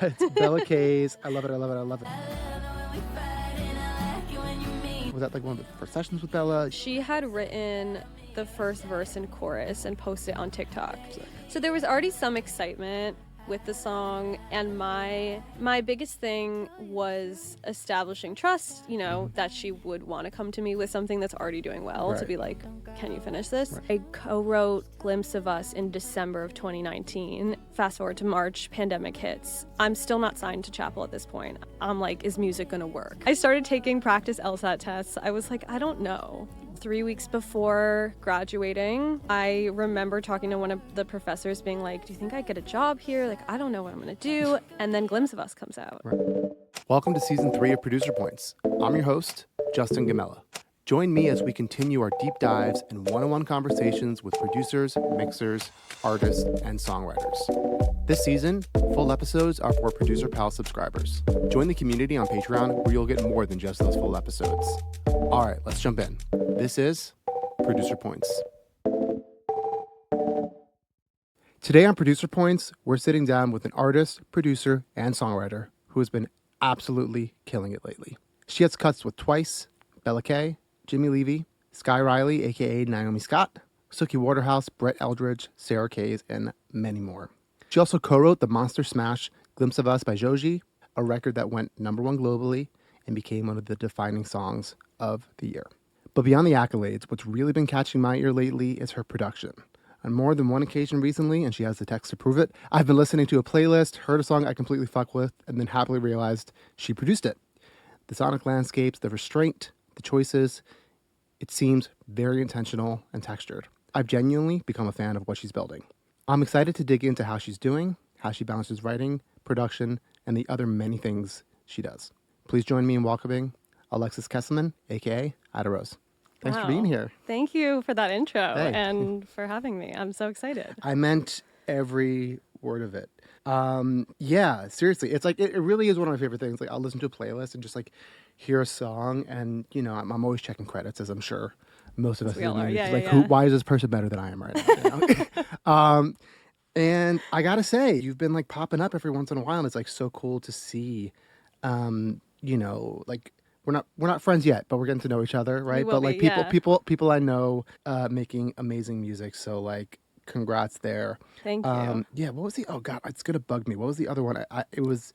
It's Bella K's I Love It, I Love It, I Love It. Was that like one of the first sessions with Bella? She had written the first verse and chorus and posted it on TikTok. So there was already some excitement with the song, and my biggest thing was establishing trust, that she would want to come to me with something that's already doing well, to be like, can you finish this? Right. I co-wrote Glimpse of Us in December of 2019. Fast forward to March, pandemic hits. I'm still not signed to Chappell at this point. I'm like, is music gonna work? I started taking practice LSAT tests. I was like, I don't know. 3 weeks before graduating, I remember talking to one of the professors being like, do you think I get a job here? Like, I don't know what I'm gonna do. And then Glimpse of Us comes out. Right. Welcome to Season 3 of Producer Points. I'm your host, Justin Gamella. Join me as we continue our deep dives and one-on-one conversations with producers, mixers, artists, and songwriters. This season, full episodes are for Producer Pal subscribers. Join the community on Patreon where you'll get more than just those full episodes. All right, let's jump in. This is Producer Points. Today on Producer Points, we're sitting down with an artist, producer, and songwriter who has been absolutely killing it lately. She has cuts with Twice, Bella K, Jimmy Levy, Skye Riley, aka Naomi Scott, Suki Waterhouse, Brett Eldridge, Sarah Kays, and many more. She also co-wrote the monster smash Glimpse of Us by Joji, a record that went #1 globally and became one of the defining songs of the year. But beyond the accolades, what's really been catching my ear lately is her production. On more than one occasion recently, and she has the text to prove it, I've been listening to a playlist, heard a song I completely fuck with, and then happily realized she produced it. The sonic landscapes, the restraint, the choices, it seems very intentional and textured. I've genuinely become a fan of what she's building. I'm excited to dig into how she's doing, how she balances writing, production, and the other many things she does. Please join me in welcoming Alexis Kesselman, aka Idarose. Thanks for being here. Thank you for that intro and for having me. I'm so excited. I meant every word of it. Yeah, seriously. It's like, it really is one of my favorite things. Like, I'll listen to a playlist and just like hear a song, and I'm always checking credits, as I'm sure most of us are. Yeah, like, yeah. Why is this person better than I am right now? And I gotta say, you've been like popping up every once in a while, and it's like so cool to see. Like, we're not friends yet, but we're getting to know each other, right? But like people I know making amazing music. So like, congrats there. Thank you. Yeah, what was the, oh God, it's gonna bug me. What was the other one? It was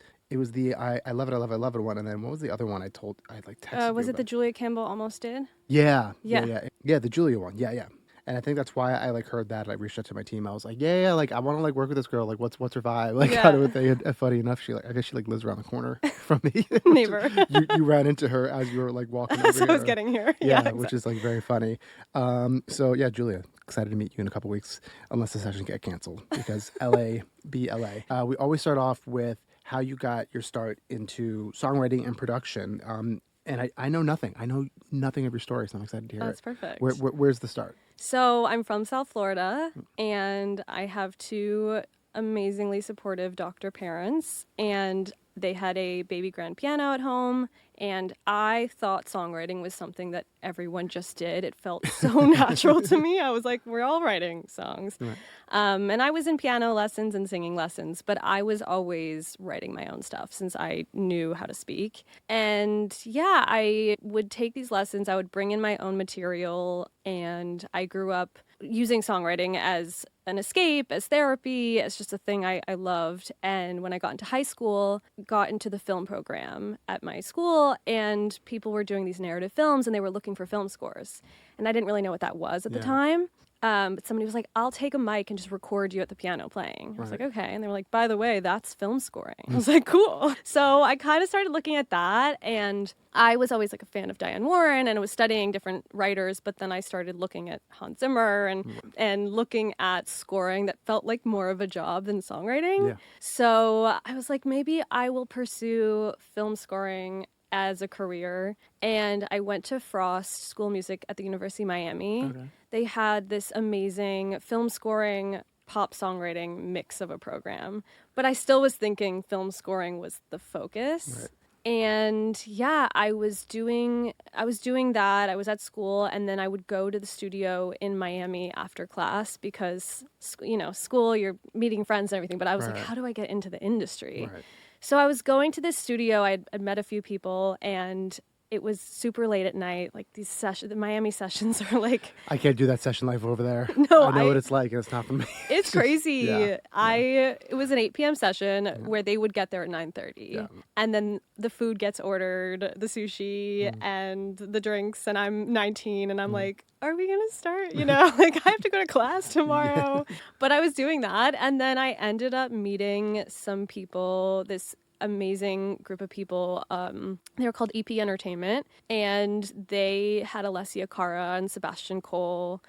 the I love it, I love it, I love it one. And then what was the other one I texted was you it the Julia Campbell Almost Did? Yeah, the Julia one. Yeah. And I think that's why I like heard that. I reached out to my team. I was like, yeah, like I want to like work with this girl. Like, what's her vibe? Like, kind of a thing. And funny enough, I guess she like lives around the corner from me. Neighbor. you ran into her as you were like walking over As I was getting here. Yeah, exactly. Which is like very funny. So yeah, Julia, excited to meet you in a couple weeks, unless the session get canceled, because LA be LA. We always start off with how you got your start into songwriting and production. And I know nothing. I know nothing of your story, so I'm excited to hear it. That's perfect. Where's the start? So I'm from South Florida, and I have two amazingly supportive doctor parents, and they had a baby grand piano at home, and I thought songwriting was something that everyone just did. It felt so natural to me. I was like, we're all writing songs. Right. And I was in piano lessons and singing lessons, but I was always writing my own stuff since I knew how to speak. And yeah, I would take these lessons. I would bring in my own material, and I grew up using songwriting as an escape, as therapy, as just a thing I loved. And when I got into high school, got into the film program at my school, and people were doing these narrative films, and they were looking for film scores. And I didn't really know what that was at the time. But somebody was like, I'll take a mic and just record you at the piano playing. I was like, okay. And they were like, by the way, that's film scoring. I was like, cool. So I kind of started looking at that, and I was always like a fan of Diane Warren, and I was studying different writers, but then I started looking at Hans Zimmer and looking at scoring that felt like more of a job than songwriting. Yeah. So I was like, maybe I will pursue film scoring as a career. And I went to Frost School of Music at the University of Miami. Okay. They had this amazing film scoring, pop songwriting mix of a program. But I still was thinking film scoring was the focus. Right. And yeah, I was doing that. I was at school, and then I would go to the studio in Miami after class because, school, you're meeting friends and everything. But I was like, how do I get into the industry? Right. So I was going to this studio. I'd met a few people, and it was super late at night. Like these sessions, the Miami sessions are like, I can't do that session life over there. no, I know what it's like, and it's not for me. it's crazy. Yeah. It was an 8 p.m. session where they would get there at 9:30. Yeah. And then the food gets ordered, the sushi and the drinks, and I'm 19 and I'm like, are we going to start? You know, like I have to go to class tomorrow. But I was doing that, and then I ended up meeting some people, this amazing group of people. They were called EP Entertainment, and they had Alessia Cara and Sebastian Cole.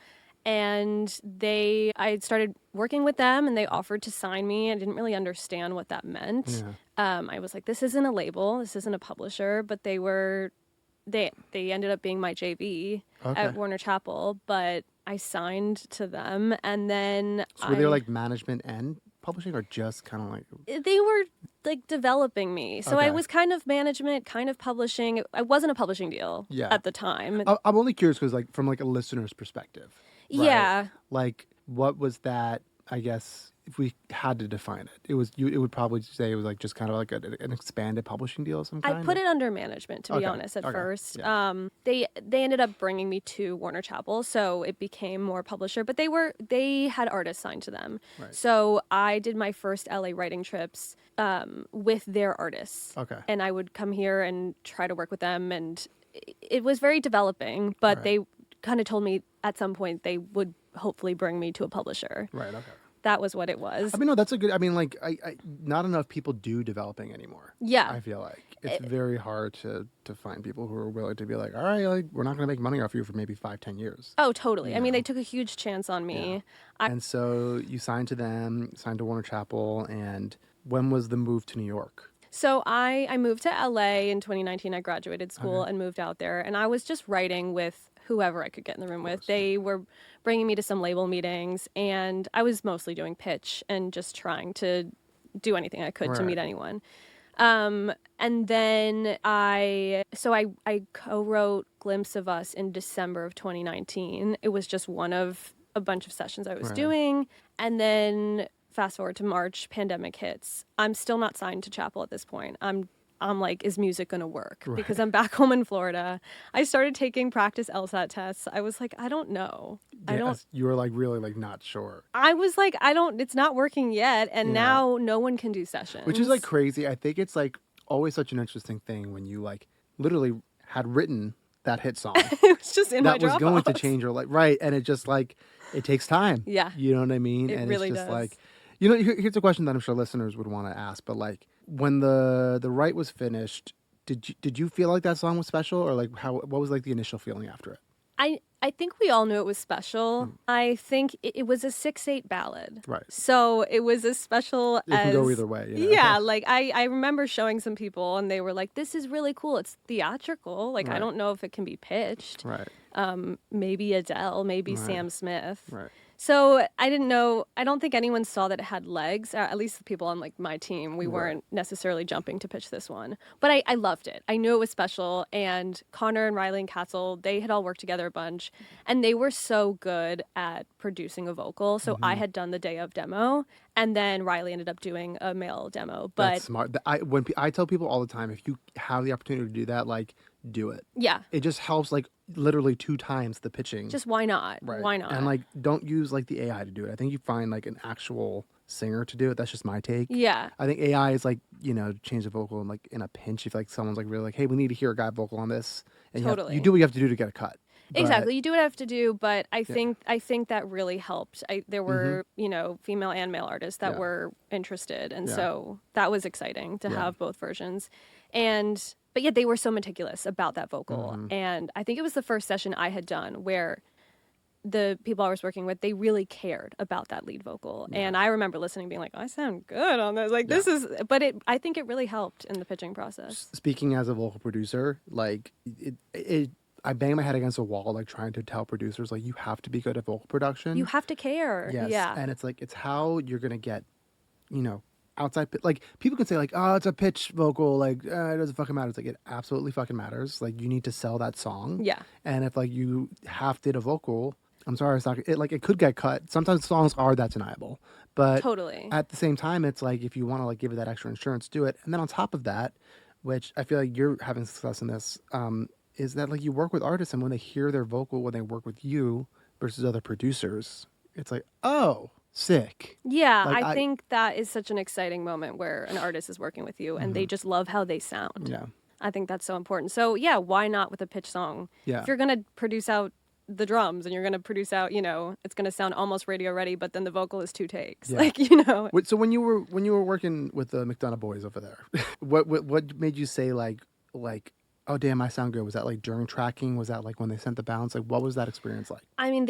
And I started working with them, and they offered to sign me. I didn't really understand what that meant. I was like, this isn't a label, this isn't a publisher, but they ended up being my JV at Warner Chappell, but I signed to them, and then So were they like management and publishing, or just kind of like? They were like developing me. So I Okay. was kind of management, kind of publishing. I wasn't a publishing deal at the time. I'm only curious because, like, from like a listener's perspective. Right? Yeah. Like, what was that? I guess if we had to define it, it would probably say it was like just kind of like an expanded publishing deal of some kind. I put it under management, to be honest, at first. Yeah. They ended up bringing me to Warner Chappell, so it became more publisher. But they had artists signed to them, so I did my first LA writing trips with their artists. And I would come here and try to work with them, and it was very developing. But they kind of told me at some point they would hopefully bring me to a publisher. Right. Okay. That was what it was. I mean, no, that's a good. I mean, like, I not enough people do developing anymore. Yeah. I feel like it's very hard to find people who are willing to be like, all right, like, we're not going to make money off you for maybe 5-10 years. Oh, totally. I mean, they took a huge chance on me. And so you signed to them, signed to Warner Chappell, and when was the move to New York? So I moved to LA in 2019. I graduated school and moved out there, and I was just writing with whoever I could get in the room with. They were bringing me to some label meetings, and I was mostly doing pitch and just trying to do anything I could to meet anyone. And then I co-wrote Glimpse of Us in December of 2019. It was just one of a bunch of sessions I was doing. And then fast forward to March, pandemic hits. I'm still not signed to Chappell at this point. I'm like, is music going to work? Because I'm back home in Florida. I started taking practice LSAT tests. I was like, I don't know. You were like really like not sure. I was like, it's not working yet. And now no one can do sessions. Which is like crazy. I think it's like always such an interesting thing when you like literally had written that hit song. It was just in my Dropbox. That was going to change your life. Right. And it just like, it takes time. Yeah. You know what I mean? It and really it's just does. like, you know, here's a question that I'm sure listeners would want to ask, but like when the write was finished, did you feel like that song was special, or like what was like the initial feeling after it? I think we all knew it was special. I think it was a 6/8 ballad. Right. So it was as special It can go either way. You know? Yeah, like I remember showing some people and they were like, this is really cool. It's theatrical. Like, I don't know if it can be pitched. Right. Maybe Adele, maybe Sam Smith. Right. So I didn't know. I don't think anyone saw that it had legs. At least the people on like my team, we weren't necessarily jumping to pitch this one. But I loved it. I knew it was special. And Connor and Riley and Katzel, they had all worked together a bunch, and they were so good at producing a vocal. So I had done the day of demo, and then Riley ended up doing a male demo. But that's smart. I tell people all the time, if you have the opportunity to do that, like, do it. Yeah. It just helps like literally 2 times the pitching. Just why not? Right. Why not? And like, don't use like the AI to do it. I think you find like an actual singer to do it. That's just my take. Yeah. I think AI is like, you know, change the vocal and like in a pinch if like someone's like really like, hey, we need to hear a guy vocal on this. And you do what you have to do to get a cut. Exactly. You do what you have to do, but I think that really helped. There were, you know, female and male artists that were interested, and so that was exciting to have both versions. But yeah, they were so meticulous about that vocal. And I think it was the first session I had done where the people I was working with, they really cared about that lead vocal. And I remember listening being like, I sound good on this. Like this is, but I think it really helped in the pitching process. Speaking as a vocal producer, like I bang my head against a wall, like trying to tell producers, like, you have to be good at vocal production. You have to care. Yes. Yeah. And it's like, it's how you're going to get, you know, outside, like, people can say like, oh, it's a pitch vocal, like, it doesn't fucking matter. It's like, it absolutely fucking matters. Like, you need to sell that song. Yeah. And if like you half did a vocal, I'm sorry, it's not. It could get cut. Sometimes songs are that deniable, but Totally. at the same time, it's like if you want to like give it that extra insurance, do it. And then on top of that, which I feel like you're having success in this, is that like you work with artists, and when they hear their vocal, when they work with you versus other producers, it's like, oh, sick. Yeah, Like I think that is such an exciting moment where an artist is working with you and they just love how they sound. yeah, I think that's so important. So yeah, why not with a pitch song? Yeah. If you're gonna produce out the drums and you're gonna produce out, it's gonna sound almost radio ready, but then the vocal is 2 takes. Yeah. So when you were working with the McDonough boys over there, what made you say like oh damn, I sound good? Was that like during tracking? Was that like when they sent the bounce? Like what was that experience like? I mean,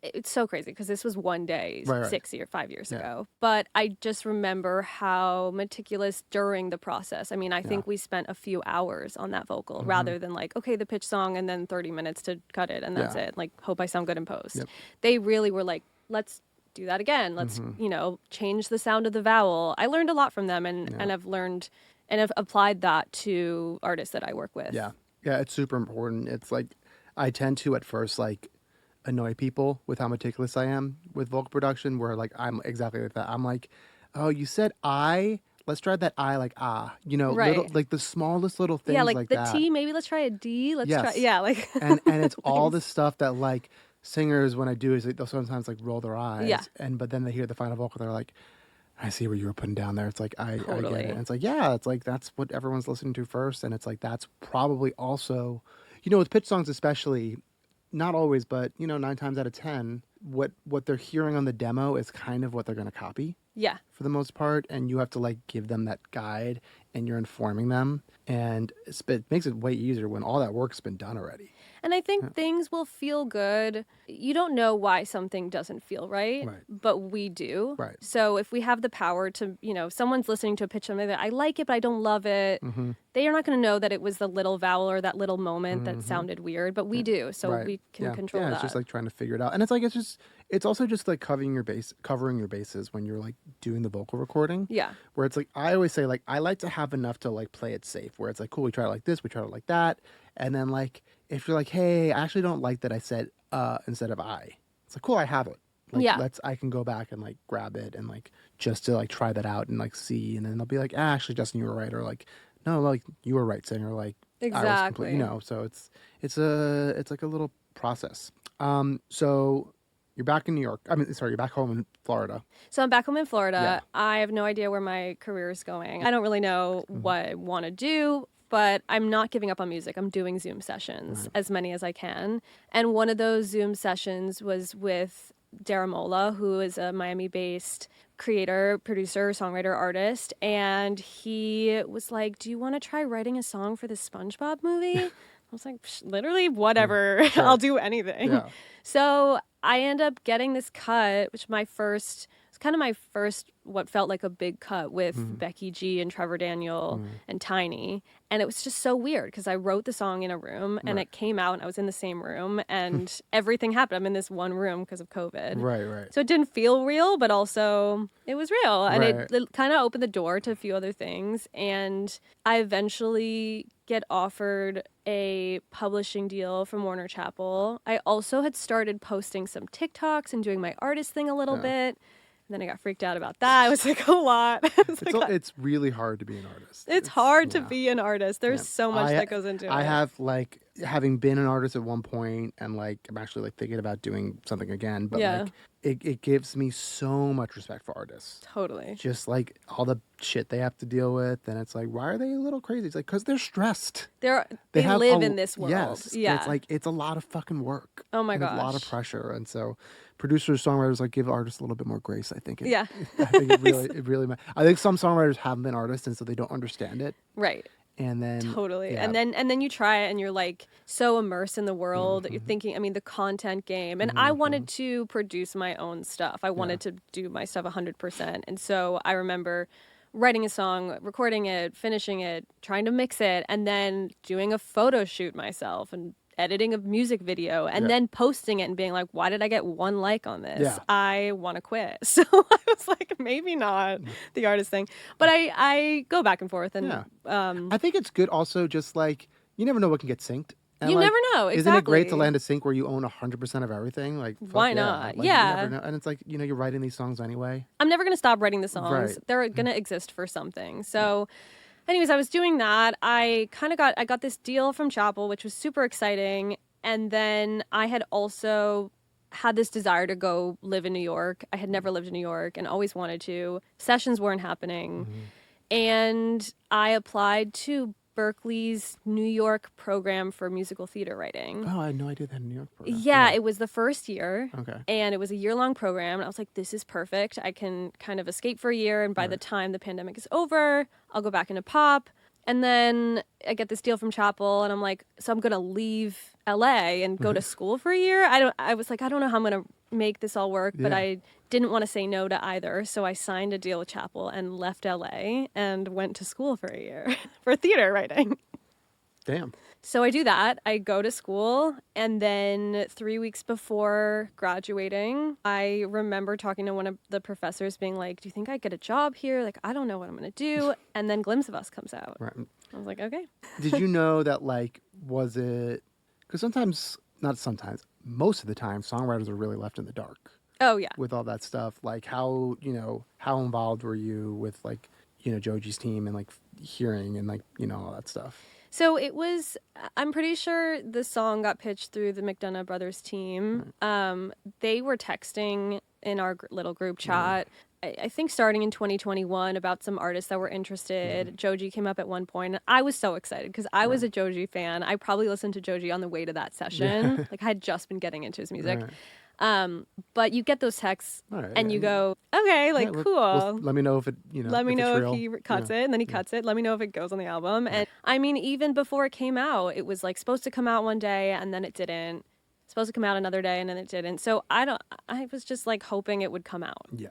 it's so crazy because this was one day, Right. 5 years ago. But I just remember how meticulous during the process. I mean, I think we spent a few hours on that vocal rather than like, okay, the pitch song and then 30 minutes to cut it and that's it. Like, hope I sound good in post. Yep. They really were like, let's do that again. Let's, change the sound of the vowel. I learned a lot from them and I've learned and have applied that to artists that I work with. Yeah, it's super important. It's like I tend to at first like annoy people with how meticulous I am with vocal production, where like I'm exactly like that. I'm like, oh, you said I. Let's try that I like Right. little, like the smallest little things Yeah, like the that. T, maybe let's try a D. Let's try, Yes. yeah, like. and it's all the stuff that like singers when I do is like, they'll sometimes like roll their eyes. Yeah. But then they hear the final vocal, they're like, I see what you were putting down there. It's like I get Totally. it. And it's like, yeah, it's like that's what everyone's listening to first, and it's like that's probably also, with pitch songs especially, not always, but 9 times out of 10, what they're hearing on the demo is kind of what they're going to copy Yeah. for the most part, and you have to like give them that guide, and you're informing them, and it makes it way easier when all that work's been done already. And I think things will feel good. You don't know why something doesn't feel right, but we do. Right. So if we have the power to, someone's listening to a pitch something that I like it, but I don't love it, they are not going to know that it was the little vowel or that little moment that sounded weird, but we do. So we can control that. It's just like trying to figure it out. And it's like, it's also just like covering your bases when you're like doing the vocal recording. Yeah. Where it's like, I always say like, I like to have enough to like play it safe, where it's like, cool, we try it like this, we try it like that. And then like, if you're like, hey, I actually don't like that I said instead of I. It's like, cool, I have it. Like, I can go back and like grab it and like just to like try that out and like see, and then they'll be like, actually, Justin, you were right, or like, no, like you were right, singer, like exactly. I was so it's like a little process. So you're back in New York. You're back home in Florida. So I'm back home in Florida. Yeah. I have no idea where my career is going. I don't really know what I want to do. But I'm not giving up on music. I'm doing Zoom sessions, as many as I can. And one of those Zoom sessions was with Daramola, who is a Miami-based creator, producer, songwriter, artist. And he was like, do you want to try writing a song for the SpongeBob movie? I was like, literally, whatever. Sure. I'll do anything. Yeah. So I end up getting this cut, which kind of my first what felt like a big cut with Becky G and Trevor Daniel and Tiny. And it was just so weird because I wrote the song in a room and it came out and I was in the same room and everything happened. I'm in this one room because of COVID. Right. So it didn't feel real, but also it was real. And Right. it kind of opened the door to a few other things. And I eventually get offered a publishing deal from Warner Chappell. I also had started posting some TikToks and doing my artist thing a little bit. And then I got freaked out about that. It was like a lot. It's really hard to be an artist. It's hard to be an artist. There's so much that goes into it. I have like having been an artist at one point, and like I'm actually like thinking about doing something again. But like it gives me so much respect for artists. Totally. Just like all the shit they have to deal with, and it's like, why are they a little crazy? It's like because they're stressed. They live in this world. Yes. Yeah. It's like it's a lot of fucking work. Oh my and gosh. a lot of pressure, and so producers, songwriters, like give artists a little bit more grace. I think. Yeah. I think it really. I think some songwriters haven't been artists, and so they don't understand it. Right. And then totally. yeah. And then you try it and you're like so immersed in the world. You're thinking, the content game. And I wanted to produce my own stuff. I wanted to do my stuff 100%. And so I remember writing a song, recording it, finishing it, trying to mix it, and then doing a photo shoot myself and editing a music video and then posting it and being like, why did I get 1 like on this? Yeah. I want to quit. So I was like, maybe not the artist thing. But I go back and forth. And I think it's good also just like, you never know what can get synced. And You like, never know. isn't it great to Exactly. land a sync where you own 100% of everything? Like, fuck Why yeah. not? Like, you never Yeah. know. And it's like, you're writing these songs anyway. I'm never going to stop writing the Right. songs. They're going to exist for something. So, anyways, I was doing that. I got this deal from Chappell, which was super exciting. And then I had also had this desire to go live in New York. I had never lived in New York and always wanted to. Sessions weren't happening. And I applied to Berklee's New York program for musical theater writing. Oh, I had no idea they had a New York program. Yeah, it was the first year. Okay. And it was a year-long program. And I was like, this is perfect. I can kind of escape for a year. And by the time the pandemic is over, I'll go back into pop. And then I get this deal from Chappell. And I'm like, so I'm going to leave LA and go to school for a year? I was like, I don't know how I'm going to make this all work. But Yeah. I didn't want to say no to either. So I signed a deal with Chappell and left LA and went to school for a year for theater writing. Damn. So I do that. I go to school, and then 3 weeks before graduating, I remember talking to one of the professors being like, do you think I get a job here? Like, I don't know what I'm going to do. And then Glimpse of Us comes out. Right. I was like, okay. Did you know that, like, was it... Because sometimes, not sometimes, most of the time, songwriters are really left in the dark Oh, yeah. with all that stuff. Like, how involved were you with, like, Joji's team and, like, hearing and, like, all that stuff? So it was, I'm pretty sure the song got pitched through the McDonough brothers team. They were texting in our little group chat, I think starting in 2021, about some artists that were interested. Joji came up at one point. And I was so excited because I was a Joji fan. I probably listened to Joji on the way to that session. Like, I had just been getting into his music. But you get those texts and you go, okay, like, cool. Let me know if it, Let me if know it's if real. he cuts it, and then he cuts it. Let me know if it goes on the album. And I mean, even before it came out, it was like supposed to come out one day and then it didn't. Supposed to come out another day and then it didn't. So I was just like hoping it would come out. Yeah.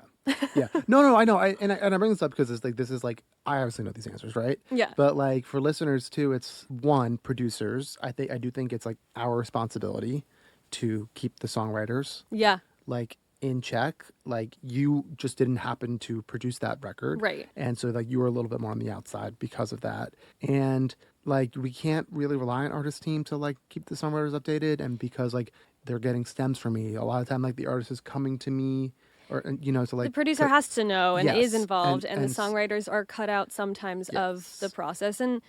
Yeah. No, I know. I bring this up because it's like, this is like, I obviously know these answers, right? Yeah. But like for listeners too, it's one, producers. I do think it's like our responsibility to keep the songwriters Yeah. like in check. Like, you just didn't happen to produce that record. Right. And so like you were a little bit more on the outside because of that. And like, we can't really rely on artist team to like keep the songwriters updated. And because like they're getting stems from me a lot of time, like the artist is coming to me or, so like The producer has to know and Yes. is involved, and the and songwriters are cut out sometimes of Yes. the process. And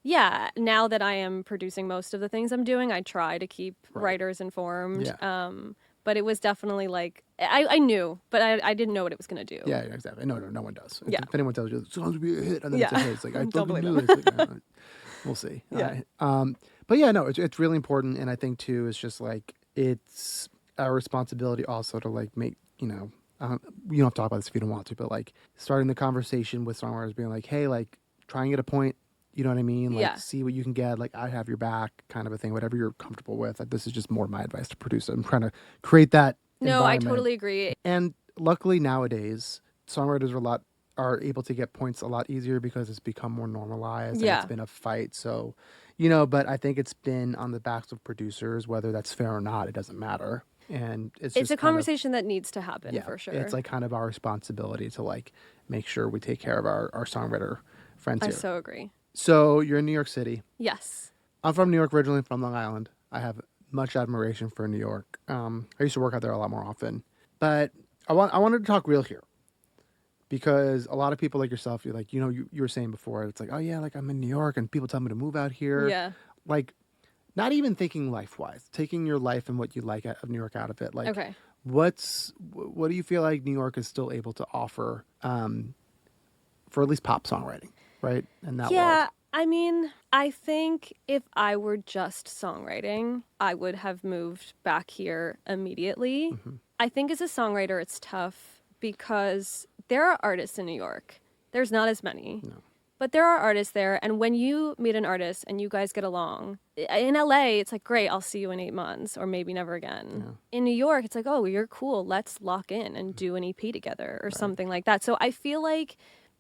yeah, now that I am producing most of the things I'm doing, I try to keep writers informed. Yeah. But it was definitely like, I knew, but I didn't know what it was going to do. Yeah, exactly. No one does. Yeah. If anyone tells you the song's gonna be a hit and then it's a hit, it's like, I Don't fucking believe knew them. it. It's like, we'll see. Yeah. But yeah, no, it's really important. And I think too, it's just like, it's our responsibility also to like make, you don't have to talk about this if you don't want to, but like starting the conversation with songwriters being like, hey, like try and get a point. You know what I mean? Like, see what you can get. Like, I have your back, kind of a thing. Whatever you're comfortable with. Like, this is just more my advice to producers. I'm trying to create that. No, I environment. totally agree. And luckily nowadays, songwriters are able to get points a lot easier because it's become more normalized. And it's been a fight. So, but I think it's been on the backs of producers, whether that's fair or not. It doesn't matter. And it's just a conversation that needs to happen for sure. It's like kind of our responsibility to like make sure we take care of our songwriter friends here. I so agree. So you're in New York City. Yes. I'm from New York originally, from Long Island. I have much admiration for New York. I used to work out there a lot more often. But I wanted to talk real here. Because a lot of people like yourself, you're like, you were saying before, it's like, oh yeah, like I'm in New York and people tell me to move out here. Yeah. Like, not even thinking life-wise, taking your life and what you like of New York out of it. Like, Okay. what do you feel like New York is still able to offer for at least pop songwriting, right? And that world. I mean, I think if I were just songwriting, I would have moved back here immediately. I think as a songwriter, it's tough because there are artists in New York. There's not as many. No. But there are artists there, and when you meet an artist and you guys get along, in LA, it's like, great, I'll see you in 8 months, or maybe never again. Yeah. In New York, it's like, oh, you're cool, let's lock in and do an EP together, or something like that. So I feel like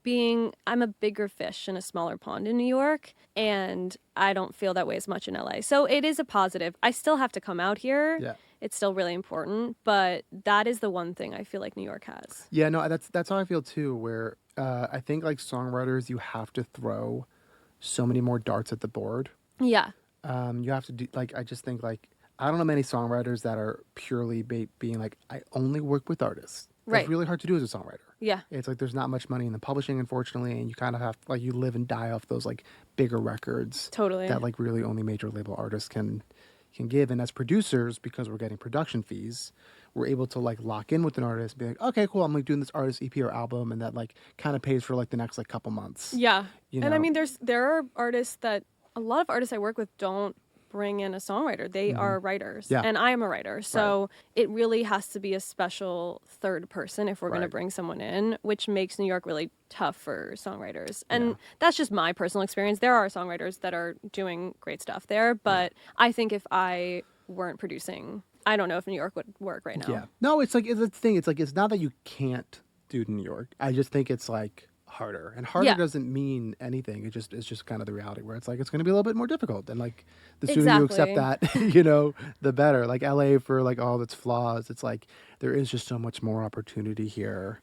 I'm a bigger fish in a smaller pond in New York, and I don't feel that way as much in LA. So it is a positive. I still have to come out here. Yeah. It's still really important, but that is the one thing I feel like New York has. Yeah, no, that's how I feel too, where I think like songwriters, you have to throw so many more darts at the board. Yeah. You have to do like I just think like I don't know many songwriters that are purely being like I only work with artists. That's Right. really hard to do as a songwriter. Yeah. It's like there's not much money in the publishing, unfortunately, and you kind of have like you live and die off those like bigger records Totally. that like really only major label artists can give. And as producers, because we're getting production fees, we're able to like lock in with an artist, and be like, okay, cool, I'm like doing this artist EP or album, and that like kind of pays for like the next like couple months. Yeah. You And I know? mean, there are artists that a lot of artists I work with don't bring in a songwriter. They are writers. Yeah. And I am a writer. So it really has to be a special third person if we're going to Right. bring someone in, which makes New York really tough for songwriters. And that's just my personal experience. There are songwriters that are doing great stuff there, but I think if I weren't producing, I don't know if New York would work right now. Yeah. No, it's like it's a thing. It's like it's not that you can't do it in New York. I just think it's like harder, and harder Yeah. doesn't mean anything. It's just kind of the reality where it's like it's going to be a little bit more difficult, and like the sooner you accept Exactly. that, you know, the better. Like LA, for like all of its flaws, it's like there is just so much more opportunity here.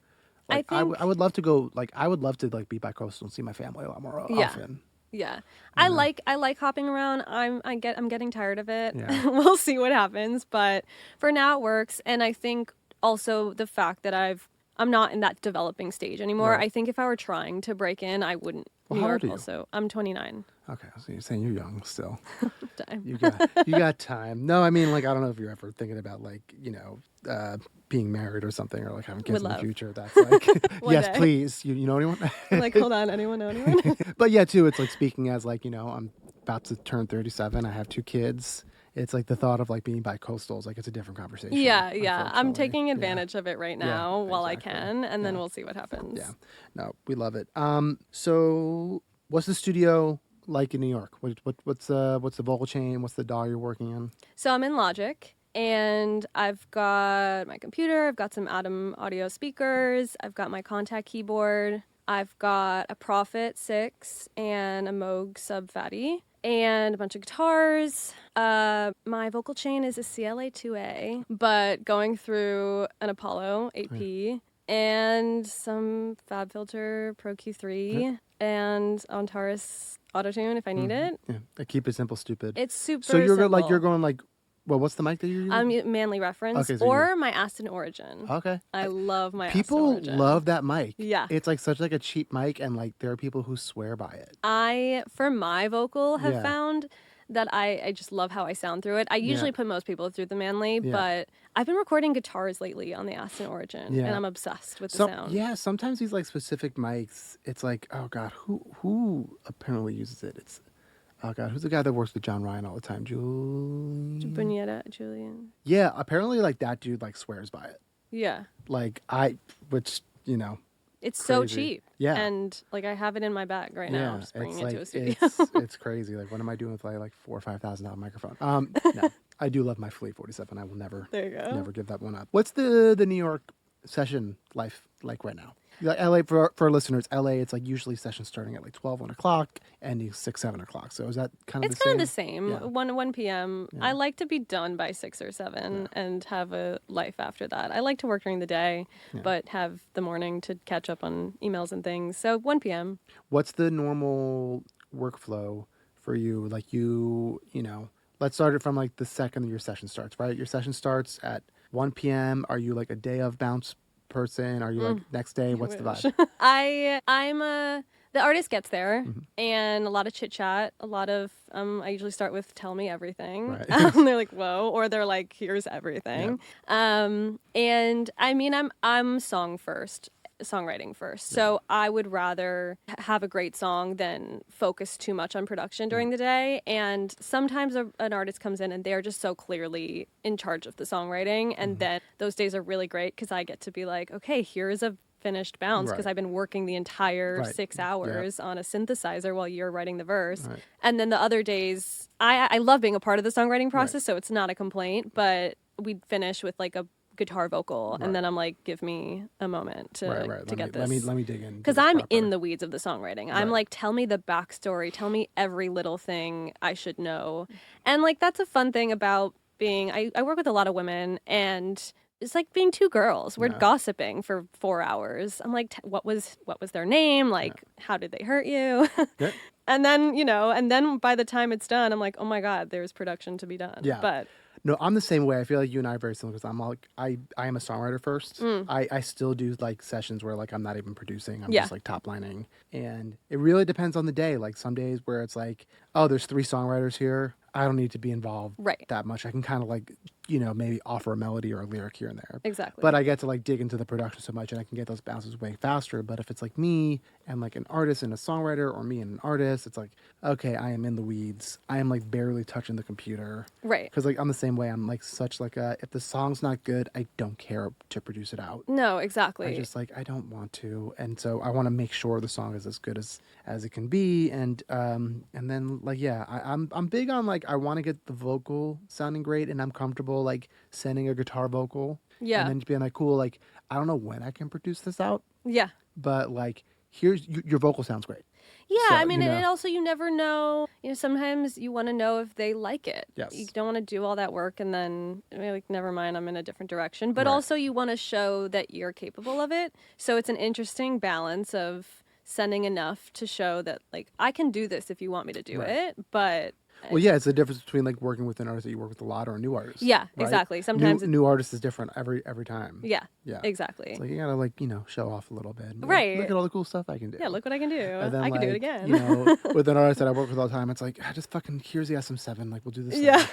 Like I think I would love to go. Like I would love to like be bi-coastal and see my family a lot more Yeah. often. Yeah. I like hopping around. I'm getting tired of it. Yeah. We'll see what happens, but for now it works. And I think also the fact that I'm not in that developing stage anymore. Right. I think if I were trying to break in, I wouldn't. Well, New how York old are you? also. I'm 29. Okay, so you're saying you're young still. Time. You got time. No, I mean like I don't know if you're ever thinking about like you know being married or something or like having kids Would in the love. future. That's like One yes, day. please. You know anyone? Like, hold on, anyone know anyone? But yeah, too. It's like speaking as like you know I'm about to turn 37. I have 2 kids. It's like the thought of like being bi-coastal is like it's a different conversation. Yeah. I'm unfortunately. taking Yeah. advantage of it right now while exactly. I can, and then Yeah. we'll see what happens. Yeah, no, we love it. So what's the studio like in New York? What's the vocal chain? What's the DAW you're working in? So I'm in Logic, and I've got my computer, I've got some Atom audio speakers, I've got my Contact keyboard, I've got a Prophet 6 and a Moog Sub Fatty, and a bunch of guitars. My vocal chain is a CLA 2A, but going through an Apollo 8P, and some FabFilter Pro Q3, and Antares Autotune if I need it. Yeah, I keep it simple, stupid. It's super So you're simple. like you're going like, well, what's the mic that you're using? Manly Reference Okay, so or my Aston Origin. Okay. I love my Aston People Origin. love that mic. Yeah. It's like such like a cheap mic, and like there are people who swear by it. I, for my vocal, have Yeah. found that I just love how I sound through it. I usually put most people through the Manly, Yeah. but I've been recording guitars lately on the Aston Origin, Yeah. and I'm obsessed with the So sound. yeah, sometimes these like specific mics, it's like, oh god, who apparently uses it? It's oh god, who's the guy that works with John Ryan all the time? Bunetta, Julian. Yeah, apparently like that dude like swears by it. Yeah. Like which you know, It's so Crazy. cheap. Yeah. And like I have it in my bag right now. I'm just bringing it to a studio. it's crazy. Like what am I doing with like $4,000 or $5,000 microphone? No, I do love my Fleet 47. I will never There you go. never give that one up. What's the New York session life like right now? Like LA for our listeners, LA it's like usually sessions starting at like 12, 1 o'clock, ending 6, 7 o'clock. So is that kind of It's the kind same? of the same. Yeah. 1 p.m. I like to be done by 6 or 7 and have a life after that. I like to work during the day, but have the morning to catch up on emails and things. So 1 p.m. What's the normal workflow for you? Like you know, let's start it from like the second your session starts, right? Your session starts at 1 p.m. Are you like a day of bounce person? Are you like next day? What's the wish. vibe? The artist gets there and a lot of chit chat, a lot of I usually start with tell me everything. Right. They're like, whoa, or they're like, here's everything. And I mean I'm songwriting first. So I would rather have a great song than focus too much on production during the day. And sometimes an artist comes in and they're just so clearly in charge of the songwriting. And then those days are really great because I get to be like, okay, here's a finished bounce because Right. I've been working the entire Right. 6 hours on a synthesizer while you're writing the verse. Right. And then the other days, I love being a part of the songwriting process, so it's not a complaint, but we'd finish with like a guitar vocal and then I'm like, give me a moment to Right. to get this. Let me dig in. Because I'm in the weeds of the songwriting. I'm Right. like, tell me the backstory. Tell me every little thing I should know. And like, that's a fun thing about being, I work with a lot of women and it's like being 2 girls. We're gossiping for 4 hours. I'm like, what was their name? Like, how did they hurt you? Yeah. And then, and then by the time it's done, I'm like, oh my God, there's production to be done. Yeah. But No, I'm the same way. I feel like you and I are very similar because I'm like I am a songwriter first. I still do like sessions where like I'm not even producing. I'm Yeah. just like top lining, and it really depends on the day. Like some days where it's like, oh, there's 3 songwriters here. I don't need to be involved Right. that much. I can kind of like maybe offer a melody or a lyric here and there. Exactly. But I get to like dig into the production so much, and I can get those bounces way faster. But if it's like me and like an artist and a songwriter, or me and an artist, it's like, okay, I am in the weeds. I am like barely touching the computer. Right. Because like I'm the same way. I'm like such like a, if the song's not good, I don't care to produce it out. No, exactly. I just like, I don't want to, and so I want to make sure the song is as good as it can be, and then like I'm big on like I want to get the vocal sounding great, and I'm comfortable like sending a guitar vocal, Yeah. and then just being like, cool, like I don't know when I can produce this out, Yeah. but like here's your vocal sounds great. Yeah, So, I mean, you know. and also you never know. Sometimes you want to know if they like it. Yes. You don't want to do all that work and then like, never mind, I'm in a different direction. But Right. also you want to show that you're capable of it. So it's an interesting balance of sending enough to show that like I can do this if you want me to do Right. it, but Well, yeah, it's the difference between like working with an artist that you work with a lot or a new artist. yeah, right? exactly. Sometimes new artist is different every time. yeah, Yeah. Exactly. It's like you gotta like show off a little bit. And, like, Right. look at all the cool stuff I can do. Yeah, look what I can do. And then, I can do it like, again. with an artist that I work with all the time, it's like just fucking here's the SM7. Like we'll do this. Yeah.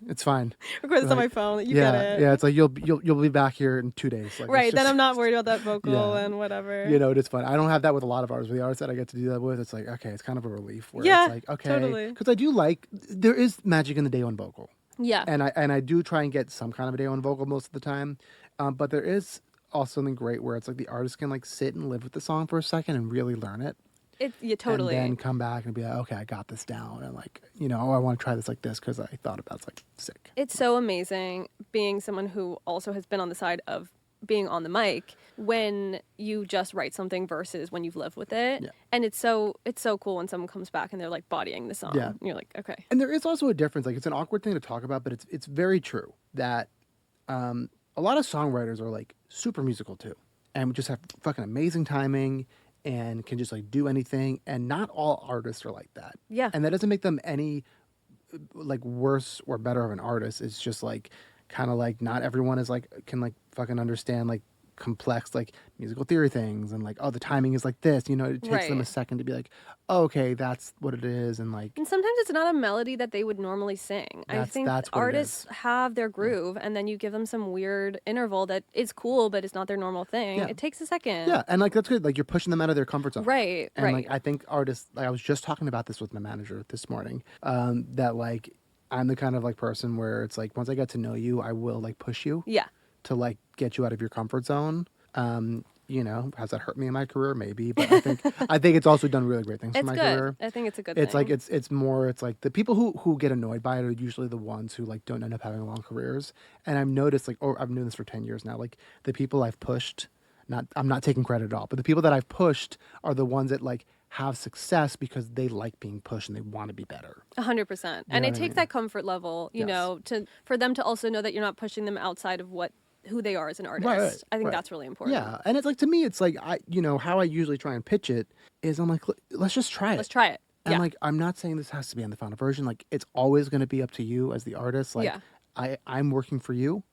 It's fine. Record this on my like, phone. You yeah, get it. yeah. It's like you'll be back here in 2 days. Like, it's Right. Then just- I'm not worried about that vocal Yeah. and whatever. It's fun. I don't have that with a lot of artists. With the artists that I get to do that with, it's like okay, it's kind of a relief. Where Yeah, it's like okay, totally. because I do like there is magic in the day one vocal. Yeah. And I do try and get some kind of a day one vocal most of the time, but there is also something great where it's like the artist can like sit and live with the song for a second and really learn it. Yeah, totally. And then come back and be like, okay, I got this down, and like I want to try this like this because I thought about it's like sick. It's so amazing being someone who also has been on the side of being on the mic when you just write something versus when you've lived with it. Yeah. And it's so cool when someone comes back and they're like bodying the song. Yeah. And you're like, okay. And there is also a difference. Like it's an awkward thing to talk about, but it's very true that a lot of songwriters are like super musical too, and just have fucking amazing timing and can just like do anything. And not all artists are like that. Yeah. And that doesn't make them any like worse or better of an artist. It's just like kind of like not everyone is like can like fucking understand like complex like musical theory things and like the timing is like this, it takes them a Right. second to be like, oh, okay, that's what it is. And like And sometimes it's not a melody that they would normally sing. I think that's what it artists have their groove and then you give them some weird interval that is cool, but it's not their normal thing. Yeah. It takes a second. yeah, and like that's good, like you're pushing them out of their comfort zone. Right. And right. like I think artists, like I was just talking about this with my manager this morning, that like I'm the kind of like person where it's like once I get to know you, I will like push you yeah. to like get you out of your comfort zone. Has that hurt me in my career? Maybe, but I think it's also done really great things for It's my good. career. I think it's a good It's thing. like it's more it's like the people who get annoyed by it are usually the ones who like don't end up having long careers. And I've noticed like I've been doing this for 10 years now, like the people I've pushed, I'm not taking credit at all, but the people that I've pushed are the ones that like have success because they like being pushed and they want to be better. 100%. And know it what I takes mean? that comfort level, Yes. for them to also know that you're not pushing them outside of who they are as an artist. Right, I think right. that's really important. Yeah, and it's like to me, it's like how I usually try and pitch it is I'm like, let's just try it. Let's try it. And Yeah. like, I'm not saying this has to be on the final version. Like, it's always going to be up to you as the artist. Like, Yeah. I'm working for you.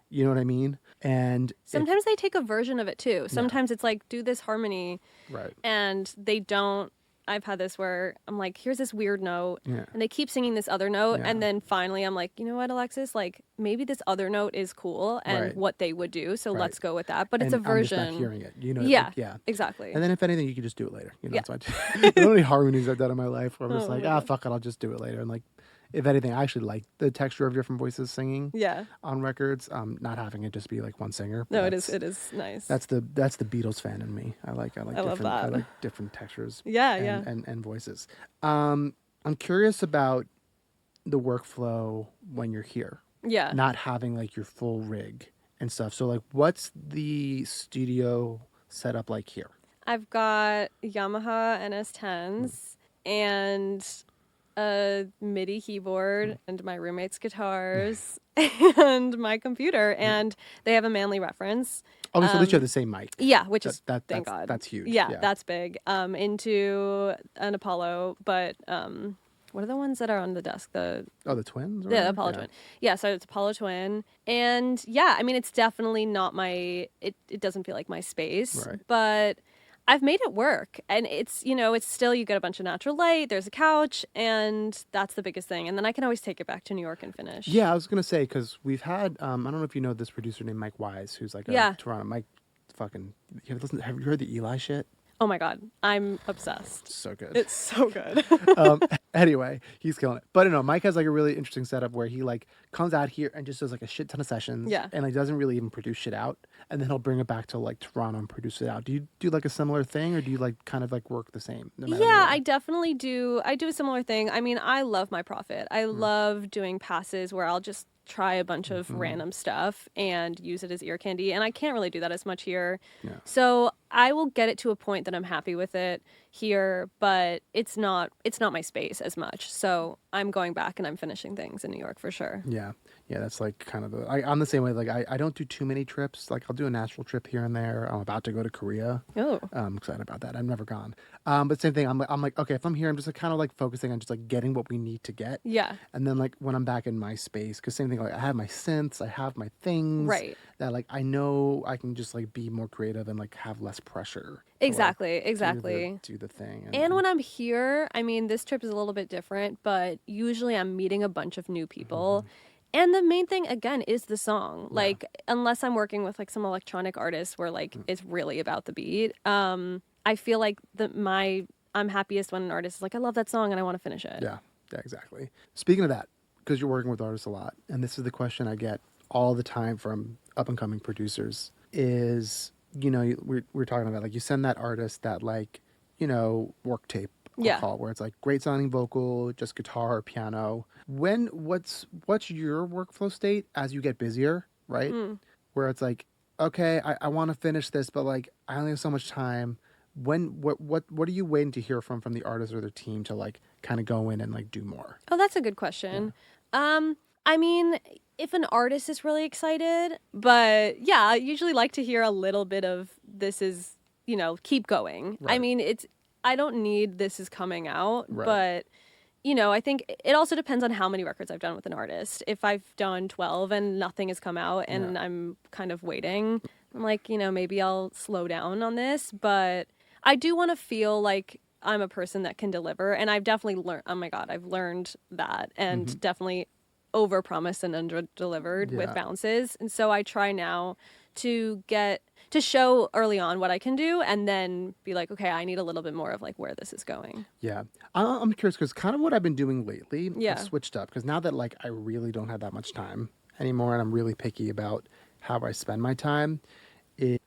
You know what I mean? And Sometimes they take a version of it too. Sometimes it's like, do this harmony, right. and they don't. I've had this where I'm like, here's this weird note, Yeah. and they keep singing this other note, Yeah. and then finally I'm like, you know what, Alexis, like maybe this other note is cool and Right. what they would do, so Right. let's go with that. But it's And a I'm just version. not hearing it. Yeah, like, yeah. exactly. And then if anything, you can just do it later. Yeah. That's what I do. Many harmonies I've done in my life where I'm just Oh like, my God. fuck it, I'll just do it later. And like, if anything, I actually like the texture of different voices singing Yeah. on records. Not having it just be like one singer. No, but it is nice. That's the Beatles fan in me. I like love different I that. like different textures. Yeah, and, yeah. and voices. I'm curious about the workflow when you're here, Yeah. not having like your full rig and stuff. So like, what's the studio setup like here? I've got Yamaha NS10s and a MIDI keyboard and my roommate's guitars and my computer, and they have a Manly reference. Okay, so at least you have the same mic. Yeah, which is thank that's, God. That's huge. Yeah, that's big. Into an Apollo, but what are the ones that are on the desk? The twins? Or the Apollo Twin. Yeah, so it's Apollo Twin. And yeah, I mean, it's definitely not my, it doesn't feel like my space, Right. but I've made it work. And it's, it's still, you get a bunch of natural light, there's a couch, and that's the biggest thing. And then I can always take it back to New York and finish. Yeah, I was going to say, because we've had, I don't know if you know this producer named Mike Wise, who's like a Toronto, Mike fucking, have you heard the Eli shit? Oh my God, I'm obsessed. So good. It's so good. Anyway, he's killing it. But no, Mike has like a really interesting setup where he like comes out here and just does like a shit ton of sessions. Yeah. And like doesn't really even produce shit out. And then he'll bring it back to like Toronto and produce it out. Do you do like a similar thing, or do you like kind of like work the same? No matter Yeah, what? I definitely do. I do a similar thing. I mean, I love my profit. I love doing passes where I'll just try a bunch of random stuff and use it as ear candy. And I can't really do that as much here. Yeah. So I will get it to a point that I'm happy with it here, but it's not my space as much. So I'm going back and I'm finishing things in New York for sure. Yeah. Yeah, that's like kind of I'm the same way. Like I don't do too many trips. Like I'll do a natural trip here and there. I'm about to go to Korea. Oh. I'm excited about that. I've never gone. But same thing. I'm like, okay, if I'm here, I'm just like kind of like focusing on just like getting what we need to get. Yeah. And then like when I'm back in my space, because same thing, like I have my synths, I have my things. Right. That like I know I can just like be more creative and like have less pressure. Exactly. To, Exactly. do the thing. And when I'm here, I mean, this trip is a little bit different, but usually I'm meeting a bunch of new people. And the main thing, again, is the song. Like, unless I'm working with like some electronic artists where like it's really about the beat, I feel like I'm happiest when an artist is like, I love that song and I want to finish it. Yeah, exactly. Speaking of that, because you're working with artists a lot, and this is the question I get all the time from up and coming producers is, we're talking about like you send that artist that like, work tape. Yeah. Call, where it's like great sounding vocal, just guitar or piano. What's your workflow state as you get busier, right? Where it's like, okay, I want to finish this, but like I only have so much time. What are you waiting to hear from the artist or their team to like kind of go in and like do more? Oh, that's a good question. I mean, if an artist is really excited, but yeah, I usually like to hear a little bit of this is, keep going. Right. I mean, I don't need this is coming out, Right. but I think it also depends on how many records I've done with an artist. If I've done 12 and nothing has come out and I'm kind of waiting, I'm like, maybe I'll slow down on this, but I do want to feel like I'm a person that can deliver. And I've definitely learned, oh my God, I've learned that and definitely overpromised and under-delivered with bounces. And so I try now to show early on what I can do and then be like, okay, I need a little bit more of like where this is going. Yeah. I'm curious because kind of what I've been doing lately, Yeah. I've switched up because now that like I really don't have that much time anymore and I'm really picky about how I spend my time,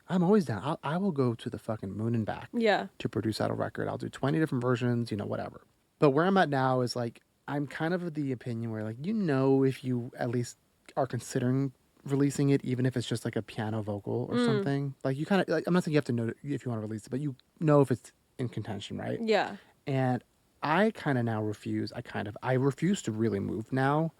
I'm always down. I will go to the fucking moon and back to produce out a record. I'll do 20 different versions, whatever. But where I'm at now is like, I'm kind of the opinion where like, if you at least are considering releasing it, even if it's just like a piano vocal or something, like you kind of like, I'm not saying you have to know if you want to release it, but if it's in contention, right? Yeah. And I kind of now refuse. I refuse to really move now,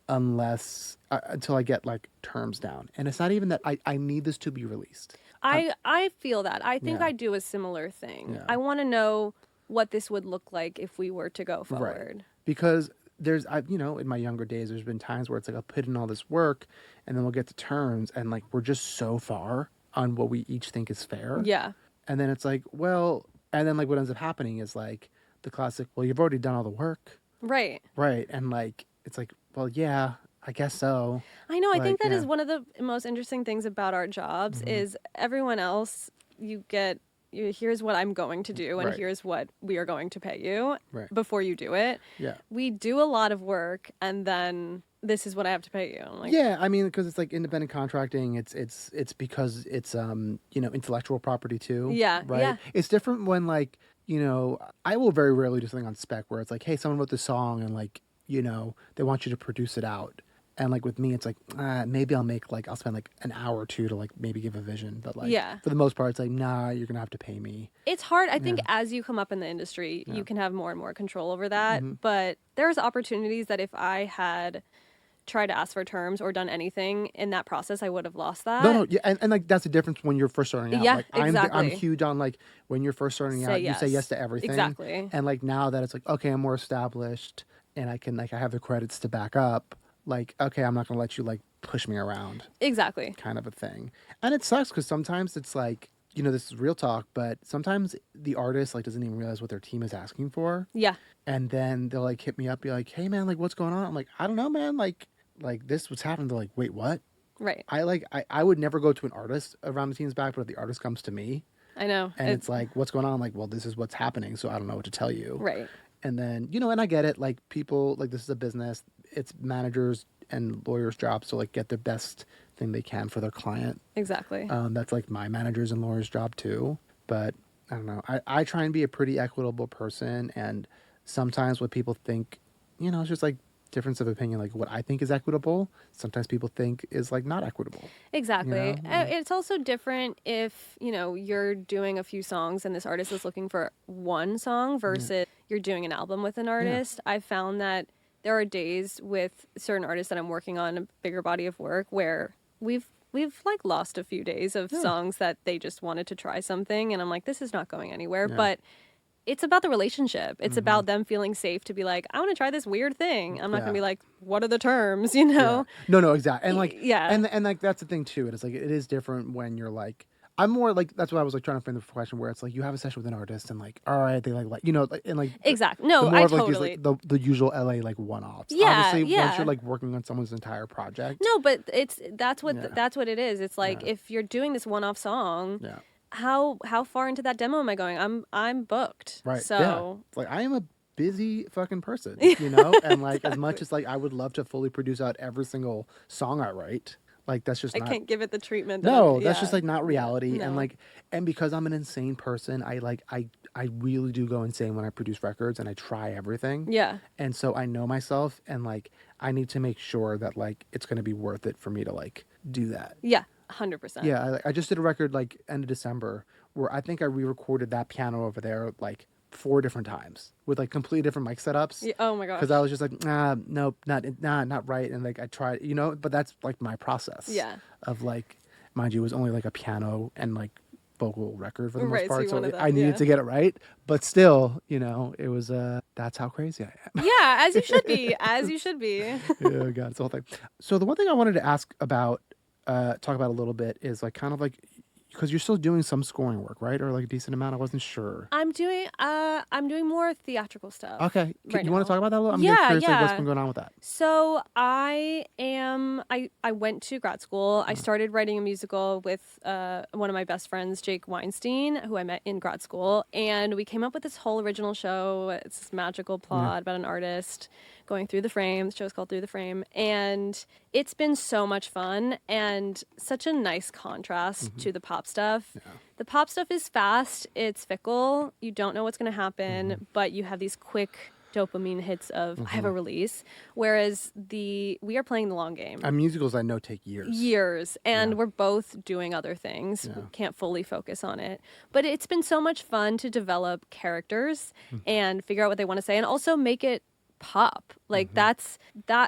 unless until I get like terms down. And it's not even that I need this to be released. I feel that. I think Yeah. I do a similar thing. Yeah. I want to know what this would look like if we were to go forward. Right. Because in my younger days, there's been times where it's like I'll put in all this work and then we'll get to terms and like we're just so far on what we each think is fair. Yeah. And then it's like, well, and then like what ends up happening is like the classic, well, you've already done all the work. Right. Right. And like, it's like, well, yeah, I guess so. I know. I think that is yeah. one of the most interesting things about our jobs is everyone else, here's what I'm going to do and Right. here's what we are going to pay you Right. before you do it. Yeah. We do a lot of work and then this is what I have to pay you. I'm like, Yeah, I mean, because it's like independent contracting. It's because it's intellectual property too. Yeah, right. yeah. It's different when like I will very rarely do something on spec where it's like, hey, someone wrote this song and like they want you to produce it out, And like with me, it's like maybe I'll spend like an hour or two to like maybe give a vision, but like Yeah. for the most part, it's like nah, you're gonna have to pay me. It's hard. I think as you come up in the industry, you can have more and more control over that. Mm-hmm. But there's opportunities that if I had tried to ask for terms or done anything in that process, I would have lost that. No, yeah, and like that's the difference when you're first starting out. Yeah, Like I'm exactly. huge on like when you're first starting Say out, you say yes. yes to everything. Exactly. And like now that it's like okay, I'm more established and I can like I have the credits to back up. Like okay, I'm not gonna let you like push me around, Exactly. kind of a thing. And it sucks because sometimes it's like this is real talk, but sometimes the artist like doesn't even realize what their team is asking for. Yeah. And then they'll like hit me up, be like, hey man, like what's going on? I'm like, I don't know, man. Like this what's happening. They're like, wait, what? Right. I would never go to an artist around the team's back, but if the artist comes to me I know. and it's like, what's going on? I'm like, well, this is what's happening, so I don't know what to tell you. Right. And then, and I get it, like people like this is a business. It's managers and lawyers' jobs to like get the best thing they can for their client. Exactly. That's like my managers and lawyers' job too. But I don't know. I try and be a pretty equitable person, and sometimes what people think, it's just like difference of opinion. Like what I think is equitable, sometimes people think is like not equitable. Exactly. It's also different if, you're doing a few songs and this artist is looking for one song versus you're doing an album with an artist. I found that there are days with certain artists that I'm working on a bigger body of work where we've like lost a few days of songs that they just wanted to try something and I'm like, this is not going anywhere. But it's about the relationship. It's about them feeling safe to be like, I want to try this weird thing. I'm not going to be like, what are the terms, Yeah. No, exactly. And like, Yeah. And like, that's the thing too. It's like, it is different when you're like, I'm more like, that's what I was like trying to frame the question where it's like, you have a session with an artist and like, all right, they like, and like. Exactly. No, the more I of, like, totally. these, like, the usual LA like one-offs. Yeah, Obviously, once yeah. you're like working on someone's entire project. No, but that's what it is. It's like if you're doing this one-off song, how far into that demo am I going? I'm booked. Right. So It's like I am a busy fucking person, and like Exactly. as much as like I would love to fully produce out every single song I write, like that's just I not. can't give it the treatment. No, that's just like not reality. No. And like, and because I'm an insane person, I really do go insane when I produce records and I try everything. Yeah. And so I know myself and like I need to make sure that like it's going to be worth it for me to like do that. Yeah. 100%. Yeah, I just did a record like end of December where I think I re-recorded that piano over there like 4 different times with like completely different mic setups. Yeah, oh my gosh. Because I was just like, nope, not right. And like I tried, but that's like my process. Yeah. Of like, mind you, it was only like a piano and like vocal record for the most Right, so part. you So wanted that, I needed to get it right. But still, it was that's how crazy I am. Yeah, as you should be. As you should be. Oh God, it's the whole thing. So the one thing I wanted to ask about, talk about a little bit is like kind of like because you're still doing some scoring work, right? Or like a decent amount. I wasn't sure. I'm doing more theatrical stuff. Okay, right you want now. to talk about that a little? I'm Yeah, curious like what's yeah. been going on with that. So I went to grad school. I started writing a musical with one of my best friends, Jake Weinstein, who I met in grad school, and we came up with this whole original show. It's this magical plot about an artist going through the frame. The show's called Through the Frame, and it's been so much fun and such a nice contrast to the pop stuff. Yeah. The pop stuff is fast, it's fickle, you don't know what's going to happen, but you have these quick dopamine hits of I have a release, whereas we are playing the long game. Musicals I know take years. And we're both doing other things. We can't fully focus on it, but it's been so much fun to develop characters and figure out what they want to say and also make it pop. Like that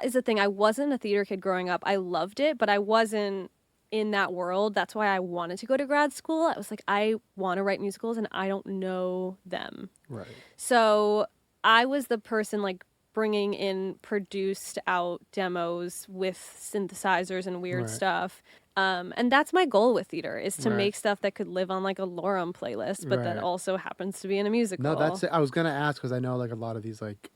is the thing. I wasn't a theater kid growing up. I loved it, but I wasn't in that world. That's why I wanted to go to grad school. I was like, I want to write musicals and I don't know them. Right. So I was the person like bringing in produced out demos with synthesizers and weird stuff. And that's my goal with theater is to make stuff that could live on like a Lorem playlist, but that also happens to be in a musical. No, that's it. I was going to ask because I know like a lot of these like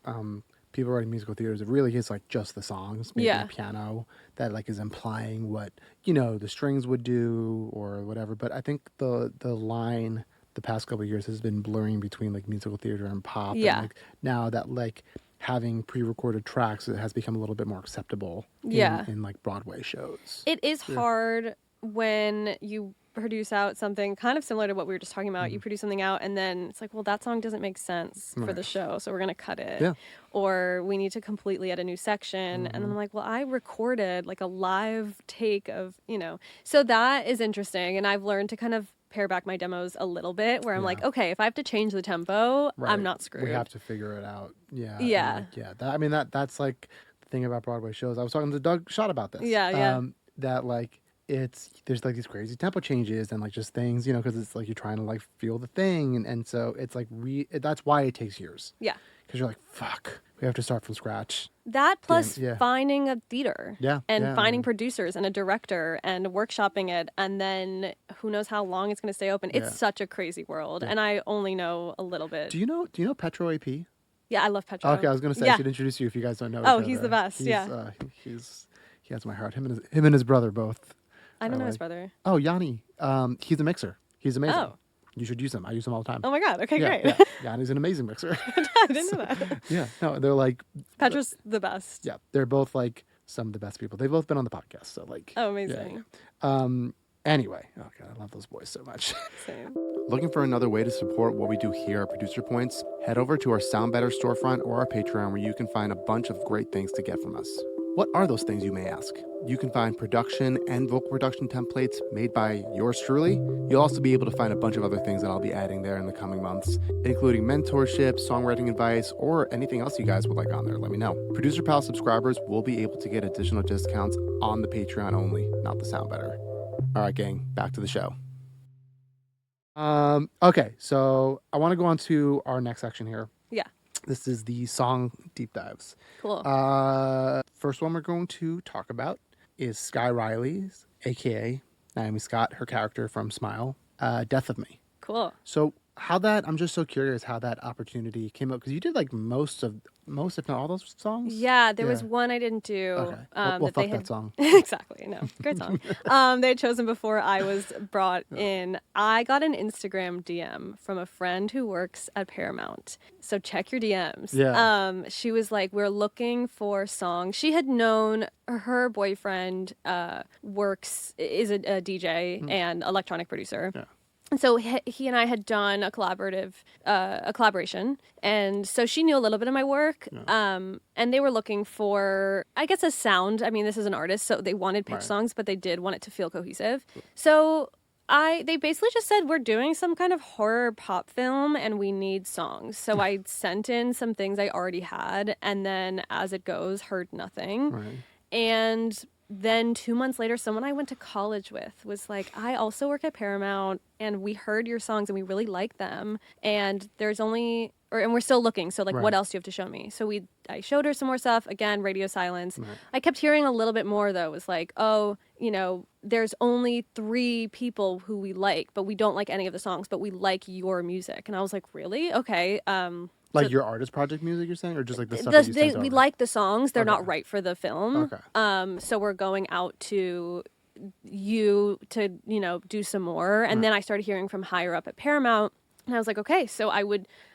people writing musical theaters, it really is like just the songs, maybe a piano that like is implying what, the strings would do or whatever. But I think the line the past couple of years has been blurring between like musical theater and pop. Yeah. And, like, now that like having pre-recorded tracks, it has become a little bit more acceptable in like Broadway shows. It is hard when you produce out something kind of similar to what we were just talking about. You produce something out and then it's like, well, that song doesn't make sense for the show, so we're going to cut it. Yeah. Or we need to completely add a new section. And I'm like, well, I recorded like a live take of, So that is interesting. And I've learned to kind of pare back my demos a little bit where I'm like, okay, if I have to change the tempo, I'm not screwed. We have to figure it out. Yeah. Yeah. That's like the thing about Broadway shows. I was talking to Doug Schott about this. Yeah. That like there's like these crazy tempo changes and like just things, because it's like you're trying to like feel the thing. And so it's like, that's why it takes years. Yeah. Because you're like, fuck, we have to start from scratch. That plus finding a theater and finding yeah. producers and a director and workshopping it. And then who knows how long it's going to stay open. It's such a crazy world. And I only know a little bit. Do you know Petro AP? Yeah, I love Petro. Okay, I was going to say I should introduce you if you guys don't know. Oh, he's the best. He has my heart. Him and his brother both. I don't know his brother. Oh, Yanni. He's a mixer. He's amazing. Oh. You should use him. I use him all the time. Oh my God. Okay, great. Yeah. Yanni's an amazing mixer. I didn't know that. Yeah. No, they're like... Petro's the best. Yeah. They're both like some of the best people. They've both been on the podcast. So like... Oh, amazing. Anyway. Oh God, I love those boys so much. Same. Looking for another way to support what we do here at Producer Points? Head over to our Sound Better storefront or our Patreon where you can find a bunch of great things to get from us. What are those things, you may ask? You can find production and vocal production templates made by yours truly. You'll also be able to find a bunch of other things that I'll be adding there in the coming months, including mentorship, songwriting advice, or anything else you guys would like on there. Let me know. Producer Pal subscribers will be able to get additional discounts on the Patreon only, not the Sound Better. All right, gang, back to the show. Okay, so I want to go on to our next section here. Yeah. This is the song deep dives. Cool. First one we're going to talk about is Skye Riley's, aka Naomi Scott, her character from Smile, Death of Me. Cool. So I'm just so curious how that opportunity came up, because you did like most, if not all those songs. Yeah, there was one I didn't do. Okay. Well, that fuck they had... that song. Exactly. No, great song. They had chosen before I was brought in. I got an Instagram DM from a friend who works at Paramount. So check your DMs. Yeah. She was like, we're looking for songs. She had known her boyfriend is a DJ and electronic producer. Yeah. So he and I had done a collaboration, and so she knew a little bit of my work, and they were looking for, I guess, a sound. I mean, this is an artist, so they wanted pitch songs, but they did want it to feel cohesive. So they basically just said, we're doing some kind of horror pop film, and we need songs. So I sent in some things I already had, and then as it goes, heard nothing. Right. And then 2 months later, someone I went to college with was like, I also work at Paramount and we heard your songs and we really like them. And and we're still looking. So like, what else do you have to show me? So I showed her some more stuff. Again, radio silence. Right. I kept hearing a little bit more though. It was like, there's only 3 people who we like, but we don't like any of the songs, but we like your music. And I was like, really? Okay. Like your artist project music, you're saying, or just like the stuff that you sent over? We like the songs. They're not right for the film. Okay. So we're going out to you to, do some more. And then I started hearing from higher up at Paramount. And I was like, okay. So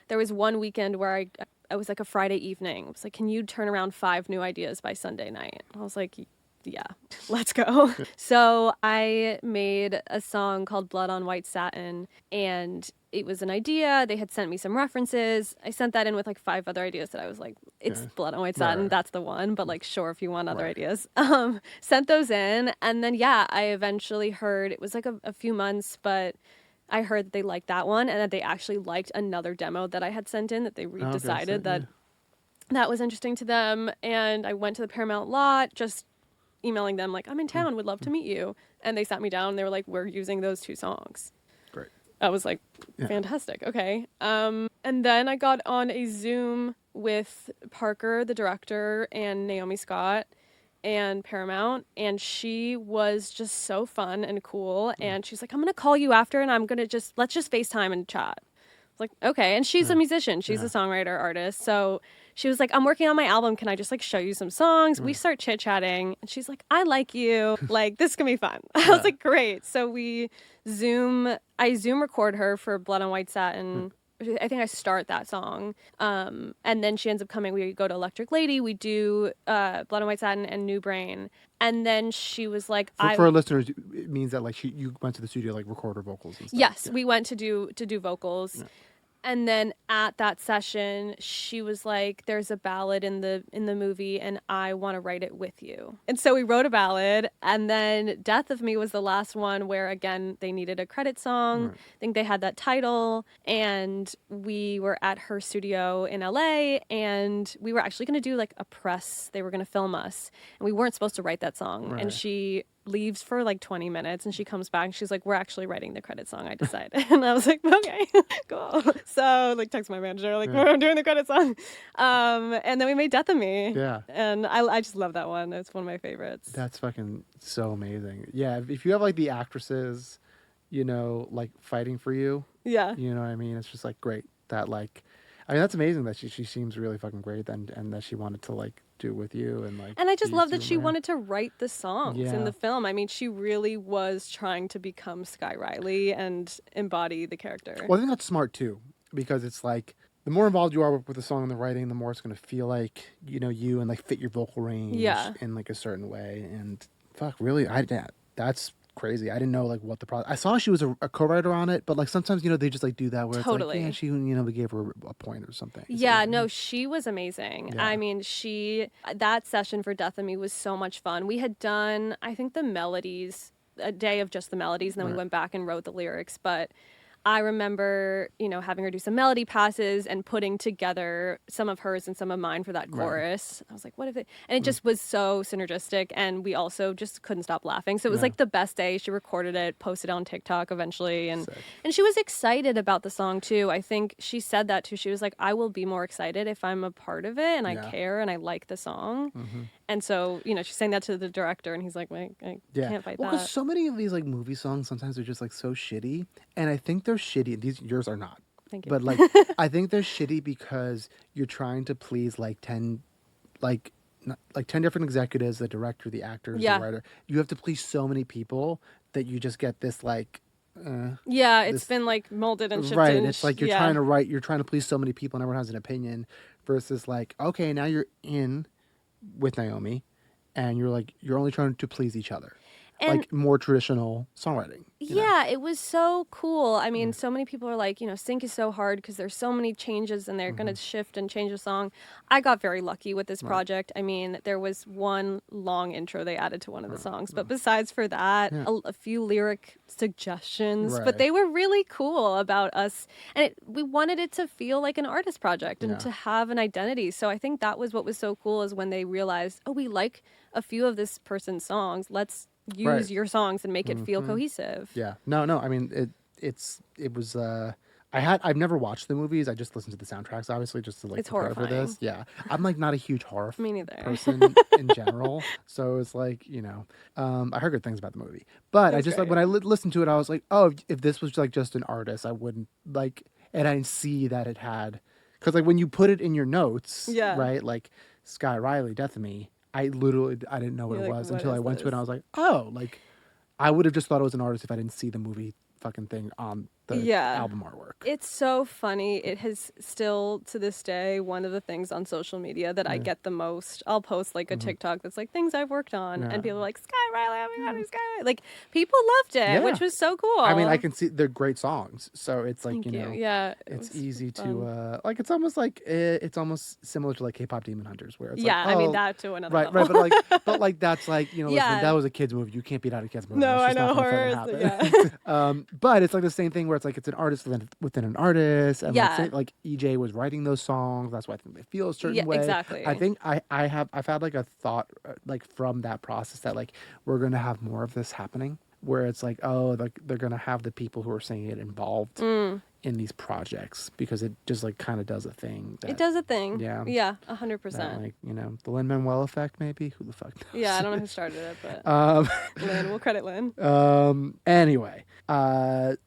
there was one weekend where I was like a Friday evening. It was like, can you turn around 5 new ideas by Sunday night? I was like, yeah, let's go. So I made a song called Blood on White Satin, and it was an idea. They had sent me some references. I sent that in with like 5 other ideas that I was like, it's Blood on White Satin. Right. That's the one. But like, sure, if you want other ideas. Sent those in. And then, I eventually heard, it was like a few months, but I heard that they liked that one and that they actually liked another demo that I had sent in, that they decided that was interesting to them. And I went to the Paramount lot, just emailing them like, I'm in town, would love to meet you. And they sat me down and they were like, we're using those 2 songs. Great. I was like, fantastic. Okay. And then I got on a Zoom with Parker, the director, and Naomi Scott and Paramount. And she was just so fun and cool. And she's like, I'm going to call you after and let's just FaceTime and chat. I was like, okay. And she's a musician. She's a songwriter, artist. So she was like, I'm working on my album. Can I just like show you some songs? We start chit chatting. And she's like, I like you. Like, this can be fun. I was like, great. So I Zoom record her for Blood on White Satin. I think I start that song. And then she ends up coming. We go to Electric Lady. We do Blood and White Satin and New Brain. And then she was like, For our listeners, it means that like you went to the studio like record her vocals and stuff. Yes, Yeah. we went to do vocals. Yeah. And then at that session, she was like, "There's a ballad in the movie, and I want to write it with you." And so we wrote a ballad, and then "Death of Me" was the last one where again they needed a credit song. Right. I think they had that title, and we were at her studio in LA, and we were actually going to do like a press. They were going to film us, and we weren't supposed to write that song. Right. And she leaves for like 20 minutes and she comes back and she's like, "We're actually writing the credit song, I decided." And I was like, "Okay, cool." So like text my manager like, "I'm doing the credit song." And then we made Death of Me. Yeah. And I just love that one. It's one of my favorites. That's fucking so amazing. Yeah, if you have like the actresses, you know, like fighting for you, Yeah. you know what I mean? It's just like great that like, I mean, that's amazing that she seems really fucking great and that she wanted to like do it with you and like. And I just be love that super she man. wanted to write the songs Yeah. in the film. I mean, she really was trying to become Skye Riley and embody the character. Well, I think that's smart too, because it's like the more involved you are with the song and the writing, the more it's going to feel like, you know, you and like fit your vocal range in like a certain way. And fuck, really, that's crazy. I didn't know like what the process. I saw she was a co-writer on it, but like sometimes, you know, they just like do that where Totally. it's like, yeah, she, you know, we gave her a point or something. Yeah, So, no, she was amazing. Yeah. I mean, that session for Death of Me was so much fun. We had done, I think, the melodies, a day of just the melodies, and then we Right. went back and wrote the lyrics. But I remember, you know, having her do some melody passes and putting together some of hers and some of mine for that chorus. I was like, what if it... And it just was so synergistic, and we also just couldn't stop laughing. So it was like the best day. She recorded it, posted it on TikTok eventually, and Sick. she was excited about the song too. I think she said that too. She was like, "I will be more excited if I'm a part of it and I Yeah. care and I like the song." And so, you know, she's saying that to the director, and he's like, "Wait, I can't fight Well, that." because so many of these like movie songs sometimes are just like so shitty, and I think they're shitty. Yours are not. Thank you. But like, I think they're shitty because you're trying to please like 10, like 10 different executives, the director, the actors, Yeah. the writer. You have to please so many people that you just get this like. Yeah, it's this- been like molded and shifted. Right. and It's like you're yeah. trying to please so many people and everyone has an opinion versus like, okay, now you're in with Naomi and you're only trying to please each other. And- like more traditional songwriting. you know? Yeah, it was so cool. I mean, so many people are like, you know, sync is so hard because there's so many changes and they're going to shift and change a song. I got very lucky with this project. I mean, there was one long intro they added to one of the songs, but besides for that, a few lyric suggestions, Right. but they were really cool about us. And we wanted it to feel like an artist project and Yeah. to have an identity. So I think that was what was so cool is when they realized, oh, we like a few of this person's songs. Let's use Right. your songs and make it feel cohesive. Yeah. No. I mean, it was. I've never watched the movies. I just listened to the soundtracks, obviously, just to like It's prepare for this. horrifying. Yeah. I'm like not a huge horror Me neither. person in general, so it's like I heard good things about the movie, but I just like when I listened to it, I was like, oh, if this was like just an artist, I wouldn't like, and I didn't see that it had, because like when you put it in your notes, Yeah. right, like Skye Riley, Death of Me. I didn't know what You're it like, was what until I is went to it and I this? was like, oh, like I would have just thought it was an artist if I didn't see the movie fucking thing on the Yeah. album artwork. It's so funny. It has still to this day one of the things on social media that I get the most. I'll post like a TikTok that's like things I've worked on, Yeah. and people are like, "Skye Riley, I'm Skye Riley." Like people loved it, Yeah. which was so cool. I mean, I can see they're great songs, so it's like Thank you know, Yeah, it it's was easy fun. to like. It's almost like it's almost similar to like K-pop Demon Hunters, where it's Yeah, like, I mean oh, that to another right, level. right, but like that's like listen, Yeah. that was a kids movie. You can't beat out a kids movie. No, It's I just know not gonna horror. fucking Yeah, happen. But it's like the same thing where it's like it's an artist within an artist, and Yeah. like EJ was writing those songs. That's why I think they feel a certain Yeah, way. exactly. I think I've had like a thought like from that process that like we're gonna have more of this happening, where it's like like they're gonna have the people who are singing it involved in these projects because it just like kind of does a thing. it does a thing. Yeah. Yeah, That, 100%. like the Lin-Manuel effect, maybe. Who the fuck knows? Yeah, I don't know who started it, but Um, Lynn, we'll credit Lynn. anyway,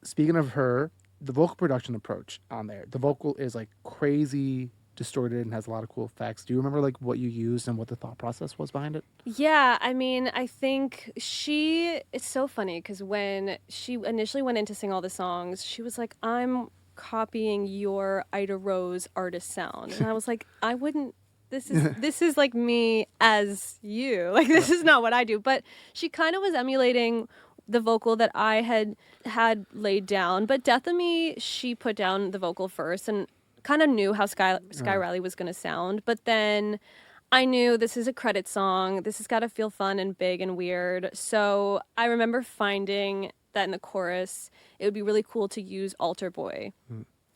speaking of her, the vocal production approach on there, the vocal is like crazy distorted and has a lot of cool effects. Do you remember like what you used and what the thought process was behind it? Yeah, I mean, I think it's so funny because when she initially went in to sing all the songs, she was like, I'm copying your Idarose artist sound. And I was like, I wouldn't, this is like me as you. Like, this is not what I do. But she kind of was emulating the vocal that I had laid down. But Death of Me, she put down the vocal first and kind of knew how Skye Riley was going to sound. But then I knew this is a credit song. This has got to feel fun and big and weird. So I remember finding that in the chorus, it would be really cool to use Alter Boy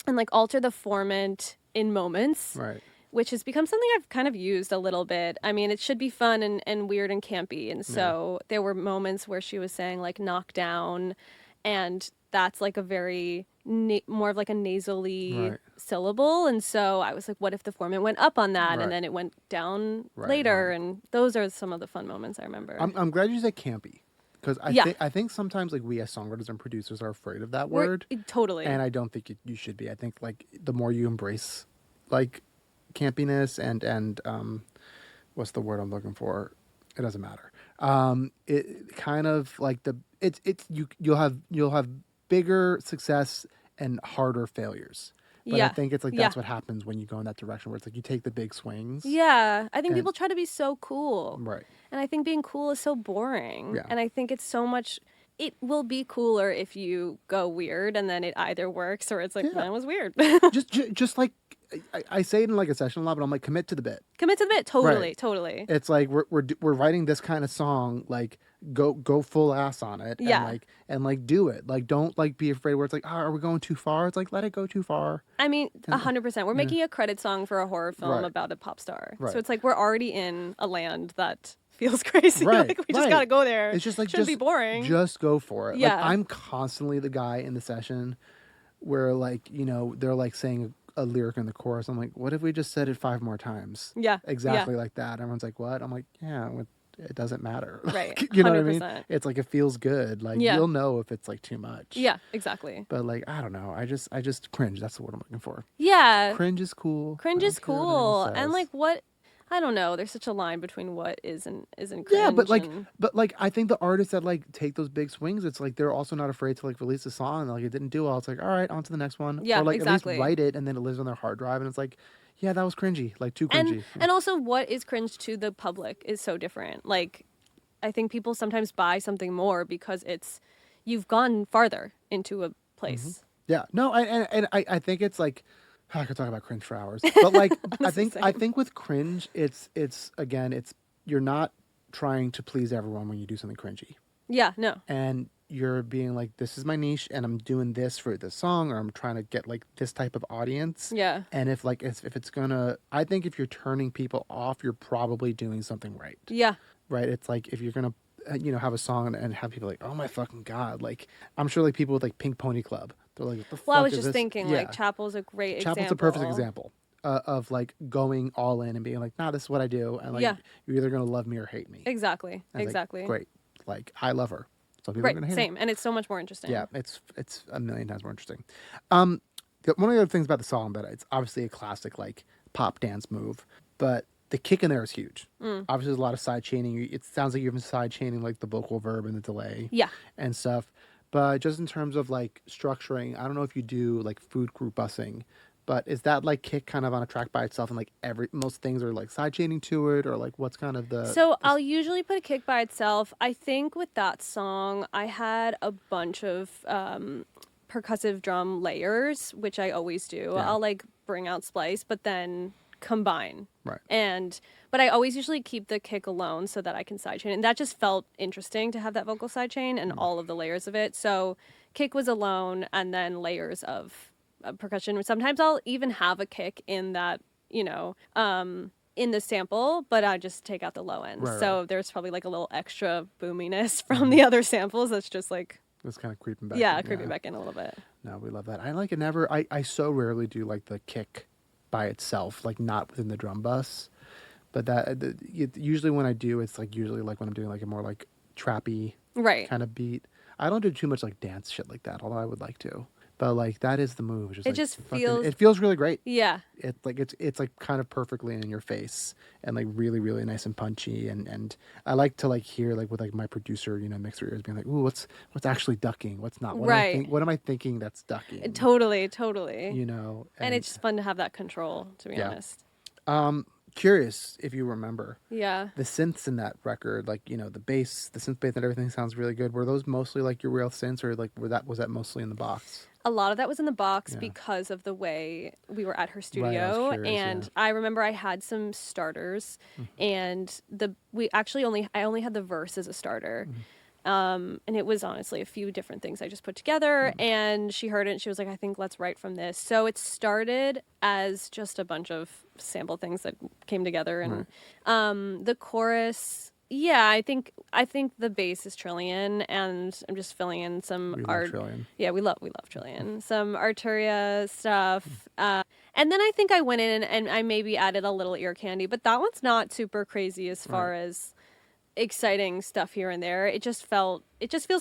and like alter the formant in moments. Right. Which has become something I've kind of used a little bit. I mean, it should be fun and weird and campy. And so there were moments where she was saying like knock down, and that's like a very more of like a nasally syllable. And so I was like, what if the formant went up on that and then it went down later? And those are some of the fun moments I remember. I'm glad you said campy. Because I think sometimes like we as songwriters and producers are afraid of that word. Totally. And I don't think you should be. I think like the more you embrace like campiness and what's the word I'm looking for? It doesn't matter. It kind of like you'll have bigger success and harder failures. But I think it's like that's what happens when you go in that direction where it's like you take the big swings. Yeah. I think people try to be so cool. Right. And I think being cool is so boring. Yeah. And I think it's so much, it will be cooler if you go weird and then it either works or it's like, that was weird. just like, I say it in like a session a lot, but I'm like, commit to the bit. Commit to the bit. Totally. Right. Totally. It's like, we're writing this kind of song, like go full ass on it. Yeah. And like do it. Like, don't like be afraid where it's like, are we going too far? It's like, let it go too far. I mean, 100%. We're making a credit song for a horror film about a pop star. Right. So it's like, we're already in a land that feels crazy. Right. Like, we just got to go there. It's just like, shouldn't be boring. Just go for it. Yeah. Like, I'm constantly the guy in the session where like, they're like saying a lyric in the chorus. I'm like, what if we just said it 5 more times? Yeah. Exactly like that. Everyone's like, what? I'm like, yeah, it doesn't matter. Right. You know 100%. what I mean? It's like, it feels good. Like, you'll know if it's like too much. Yeah, exactly. But like, I don't know. I just cringe. That's the word I'm looking for. Yeah. Cringe is cool. Cringe is cool. And like, what, I don't know. There's such a line between what is and isn't cringe. Yeah, but like I think the artists that like take those big swings, it's like they're also not afraid to like release a song and like it didn't do well. It's like, all right, on to the next one. Yeah, or like exactly. At least write it and then it lives on their hard drive and it's like, yeah, that was cringy, like too cringy. And also what is cringe to the public is so different. Like, I think people sometimes buy something more because you've gone farther into a place. Mm-hmm. Yeah, no, I think it's like, I could talk about cringe for hours, but like I think with cringe, it's again, it's you're not trying to please everyone when you do something cringy. Yeah, no. And you're being like, this is my niche, and I'm doing this for this song, or I'm trying to get like this type of audience. Yeah. And if it's gonna, I think if you're turning people off, you're probably doing something right. Yeah. Right. It's like if you're gonna, have a song and have people like, oh my fucking God, like I'm sure like people with like Pink Pony Club. They're like, what the fuck Well, I was is just this? thinking, like, Chappell's a great example. Chappell's a perfect example of, like, going all in and being like, nah, this is what I do. And, like, you're either going to love me or hate me. Exactly. And exactly. Like, great. Like, I love her. Some people are going to hate same. her. And it's so much more interesting. Yeah, it's a million times more interesting. One of the other things about the song that it's obviously a classic, like, pop dance move, but the kick in there is huge. Obviously, there's a lot of side chaining. It sounds like you're even side chaining, like, the vocal verb and the delay. Yeah. And stuff. But just in terms of like structuring, I don't know if you do like food group busing, but is that like kick kind of on a track by itself and like most things are like side chaining to it, or like what's kind of I'll usually put a kick by itself. I think with that song, I had a bunch of percussive drum layers, which I always do. Yeah. I'll like bring out splice, but then combine. Right. But I always usually keep the kick alone so that I can sidechain. And that just felt interesting to have that vocal sidechain and all of the layers of it. So kick was alone and then layers of percussion. Sometimes I'll even have a kick in that, in the sample, but I just take out the low end. So there's probably like a little extra boominess from the other samples that's just like... It's kind of creeping back in. Creeping back in a little bit. No, we love that. I so rarely do like the kick by itself, like not within the drum bus. But usually when I do, it's like usually like when I'm doing like a more like trappy kind of beat. I don't do too much like dance shit like that, although I would like to. But like that is the move. It's just It like just fucking, feels, it feels really great. yeah. It's like kind of perfectly in your face and like really really nice and punchy and I like to like hear like with like my producer, you know, mixer ears being like, ooh, what's actually ducking, what's not, Right. what am I thinking that's ducking, Totally, totally. you know. And And it's just fun to have that control, to be yeah. honest. Curious if you remember Yeah. the synths in that record, like, you know, the bass, the synth bass and everything sounds really good. Were those mostly like your real synths, or like was that mostly in the box? A lot of that was in the box Yeah. because of the way we were at her Right, I was studio. curious, And yeah. I remember I had some starters, and I only had the verse as a starter. And it was honestly a few different things I just put together, and she heard it and she was like, I think let's write from this. So it started as just a bunch of sample things that came together. And the chorus, yeah, I think the bass is Trillion, and I'm just filling in some We love art. Trillion. Yeah, we love Trillion. Some Arturia stuff. And then I think I went in and I maybe added a little ear candy, but that one's not super crazy as far as exciting stuff here and there. It just feels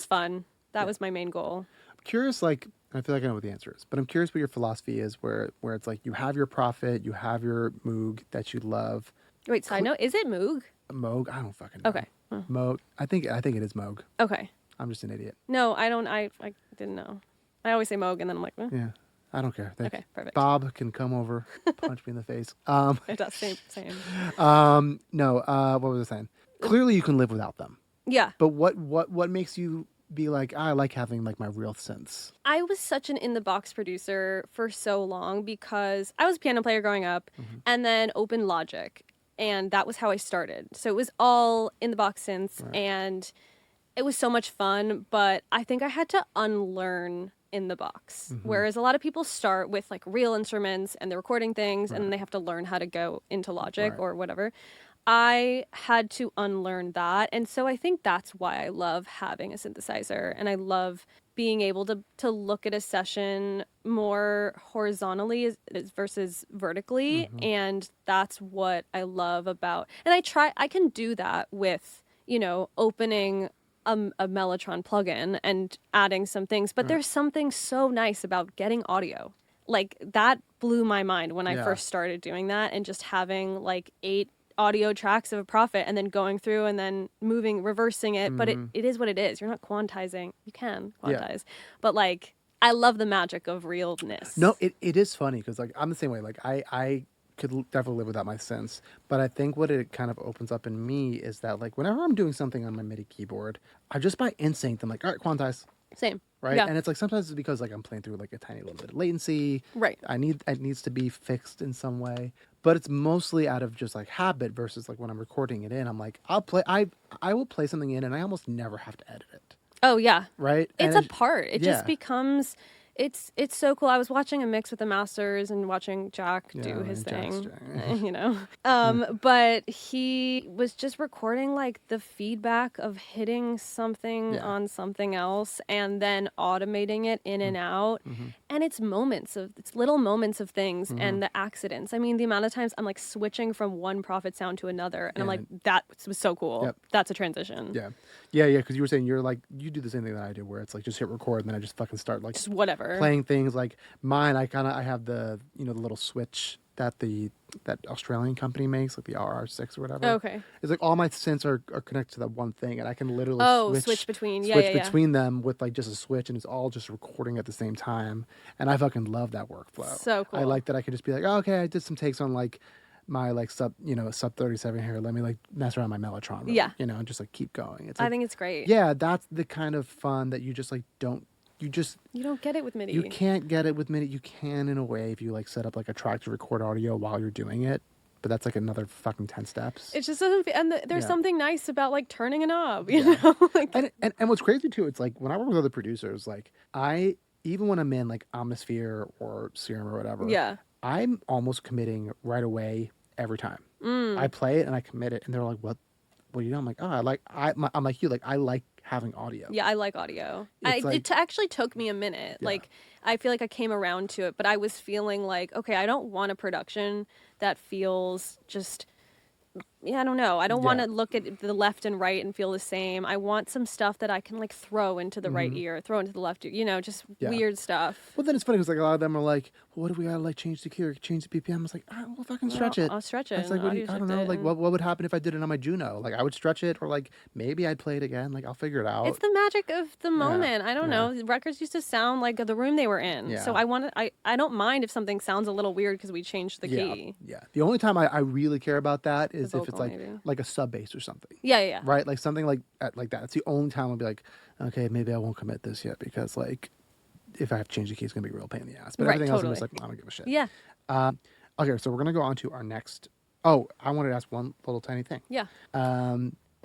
fun. That was my main goal. I'm curious, like, I feel like I know what the answer is, but I'm curious what your philosophy is, where it's like you have your Prophet, you have your Moog that you love. Wait, side note, is it Moog? Moog, I don't fucking know. Okay. Moog, I think it is Moog. Okay. I'm just an idiot. No, I don't. I didn't know. I always say Moog, and then I'm like, Yeah, I don't care. Okay, perfect. Bob can come over, punch me in the face. It does, same. No. What was I saying? Clearly, you can live without them. Yeah. But what makes you be like, I like having like my real synths? I was such an in the box producer for so long because I was a piano player growing up, and then open Logic, and that was how I started. So it was all in the box synths, and it was so much fun. But I think I had to unlearn in the box. Whereas a lot of people start with like real instruments and they're recording things, and then they have to learn how to go into Logic or whatever. I had to unlearn that. And so I think that's why I love having a synthesizer, and I love being able to look at a session more horizontally versus vertically. And that's what I love about, and I can do that with, you know, opening a Mellotron plugin and adding some things, but there's something so nice about getting audio. Like that blew my mind when I first started doing that, and just having like 8 audio tracks of a Prophet and then going through and then reversing it. But it is what it is. You're not quantizing. You can quantize, but like, I love the magic of realness. No, it is funny because like I'm the same way. Like I could definitely live without my synths, but I think what it kind of opens up in me is that like whenever I'm doing something on my MIDI keyboard, I just by instinct I'm like, all right, quantize. Same. Right. Yeah. And it's like sometimes it's because like I'm playing through like a tiny little bit of latency. Right. It needs to be fixed in some way. But it's mostly out of just like habit versus like when I'm recording it in, I'm like, I will play something in and I almost never have to edit it. Oh yeah. Right. It's and a part. It just becomes. It's so cool. I was watching a mix with the masters and watching Jack do his thing, you know. But he was just recording like the feedback of hitting something on something else and then automating it in and out. And it's little moments of things and the accidents. I mean, the amount of times I'm like switching from one Prophet sound to another, and I'm like, that was so cool. Yep. That's a transition. Yeah. Because you were saying you do the same thing that I do, where it's like just hit record and then I just fucking start like Just whatever. playing things. Like mine, I have the, you know, the little switch that that Australian company makes, like the RR6 or whatever. Okay. It's like all my synths are connected to that one thing, and I can literally switch between between them with like just a switch, and it's all just recording at the same time. And I fucking love that workflow. So cool. I like that I can just be like, oh, okay, I did some takes on like my like sub 37 here. Let me like mess around my Mellotron. Yeah. You know, and just like keep going. It's I like, think it's great. yeah, that's the kind of fun that you just like you don't get it with MIDI. You can't get it with MIDI. You can in a way if you like set up like a track to record audio while you're doing it, but that's like another fucking 10 steps. It just doesn't. And there's something nice about like turning a knob, you know. Like, and what's crazy too, it's like when I work with other producers, like even when I'm in like Omnisphere or Serum or whatever, I'm almost committing right away every time. I play it and I commit it, and they're like, "What are you doing?" I'm like, "Oh, I'm like you. Like I like having audio." Yeah, I like audio. Like, it actually took me a minute. Yeah. Like, I feel like I came around to it, but I was feeling like, okay, I don't want a production that feels just yeah, I don't know. I don't want Yeah. to look at the left and right and feel the same. I want some stuff that I can like throw into the right ear, throw into the left ear, just Yeah. weird stuff. Well, then it's funny because like a lot of them are like, well, what do we gotta like change the key or change the BPM? I was like, well, fucking stretch it. I'll stretch it It's like, and audio I don't shift know, it like and- what would happen if I did it on my Juno? Like I would stretch it, or like maybe I'd play it again. Like I'll figure it out. It's the magic of the moment. I don't know. The records used to sound like the room they were in. Yeah. So I don't mind if something sounds a little weird because we changed the key. Yeah. The only time I really care about that is if it's vocal, like maybe. like a sub bass or something. Yeah. Right? Like something like that. It's the only time I'll be like, okay, maybe I won't commit this yet because like if I have to change the key, it's gonna be a real pain in the ass. But Right, everything else, I'm totally. just like, I don't give a shit. Yeah. Okay, so we're gonna go on to our next. Oh, I wanted to ask one little tiny thing. Yeah.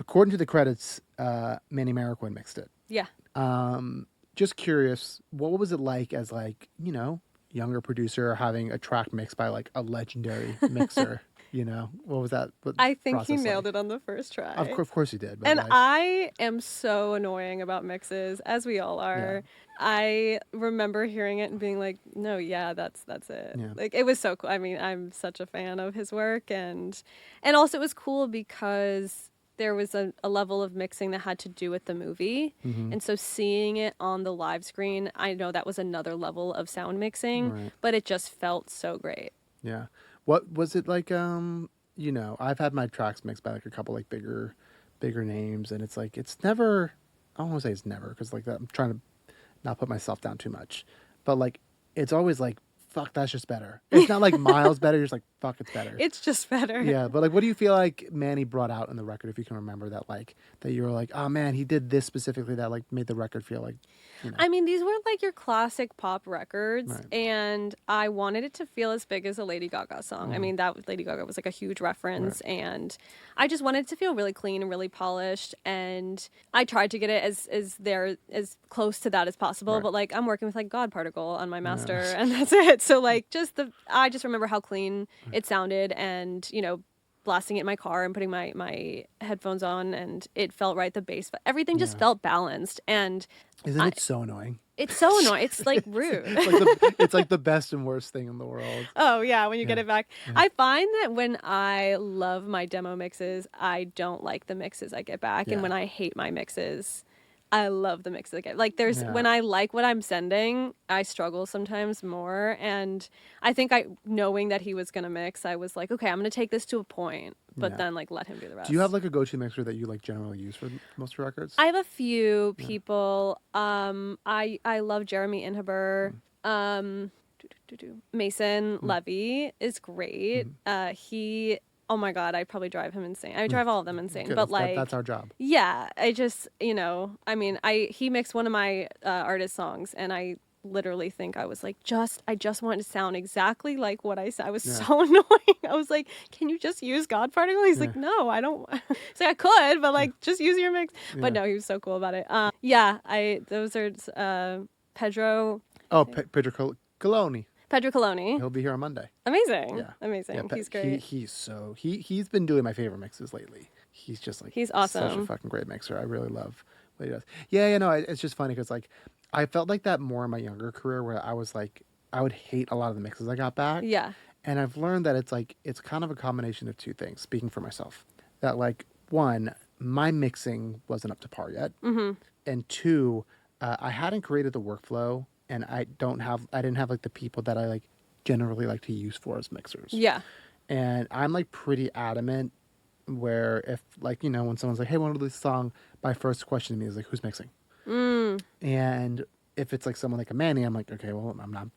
According to the credits, Manny Marroquin mixed it. Yeah. Just curious, what was it like as like, younger producer having a track mixed by like a legendary mixer? What was that? I think he nailed it on the first try. Of course he did. But And like, I am so annoying about mixes, as we all are. Yeah. I remember hearing it and being like, no, yeah, that's it. Yeah. Like it was so cool. I mean, I'm such a fan of his work and also it was cool because there was a level of mixing that had to do with the movie. Mm-hmm. And so seeing it on the live screen, I know that was another level of sound mixing, Right. but it just felt so great. yeah. What was it like? I've had my tracks mixed by like a couple like bigger names, and it's like it's never. I don't want to say it's never because like that, I'm trying to not put myself down too much, but like it's always like fuck, that's just better. It's not like miles better. You're just like fuck, it's better. It's just better. Yeah, but like, what do you feel like Manny brought out in the record? If you can remember that, like that you were like, oh man, he did this specifically that like made the record feel like. I mean, these were like your classic pop records, Right. and I wanted it to feel as big as a Lady Gaga song. I mean, Lady Gaga was like a huge reference, and I just wanted it to feel really clean and really polished. And I tried to get it as close to that as possible. Right. But like, I'm working with like God Particle on my master, and that's it. So like, I just remember how clean it sounded, and blasting it in my car and putting my headphones on, and it felt right. The bass, but everything just felt balanced, and Isn't it so annoying? it's so annoying. It's like rude. It's like the best and worst thing in the world. Oh yeah, when you get it back. I find that when I love my demo mixes, I don't like the mixes I get back, Yeah. and when I hate my mixes, I love the mixes I get. Like Yeah. when I like what I'm sending, I struggle sometimes more, and I think knowing that he was gonna mix, I was like, okay, I'm gonna take this to a point, but Yeah. then like let him do the rest. Do you have like a go-to mixer that you like generally use for most records? I have a few people. I love Jeremy Inhaber. Mason Levy is great. He, oh my God, I'd probably drive him insane. I drive all of them insane. Good, But like, that's our job. yeah, I just, I mean, he mixed one of my artist songs, and I literally think I was like, I just wanted to sound exactly like what I said. I was so annoying. I was like, can you just use God Particle? He's like, no, I don't. It's like, I could, but like, just use your mix. But no, he was so cool about it. Those are Pedro. Oh, Pedro Coloni. Pedro Coloni. He'll be here on Monday. Amazing. Yeah. Amazing. Yeah, He's great. He's been doing my favorite mixes lately. He's just like He's such a awesome. fucking great mixer. I really love what he does. Yeah, no, it's just funny because like I felt like that more in my younger career where I was like I would hate a lot of the mixes I got back. Yeah. And I've learned that it's kind of a combination of two things. Speaking for myself, that like one, my mixing wasn't up to par yet, and two, I hadn't created the workflow, and I didn't have like the people that I like generally like to use for as mixers. Yeah. And I'm like pretty adamant where if like, when someone's like, hey, I want to do this song, my first question to me is like, who's mixing? And if it's like someone like a Manny, I'm like, okay, well, I'm not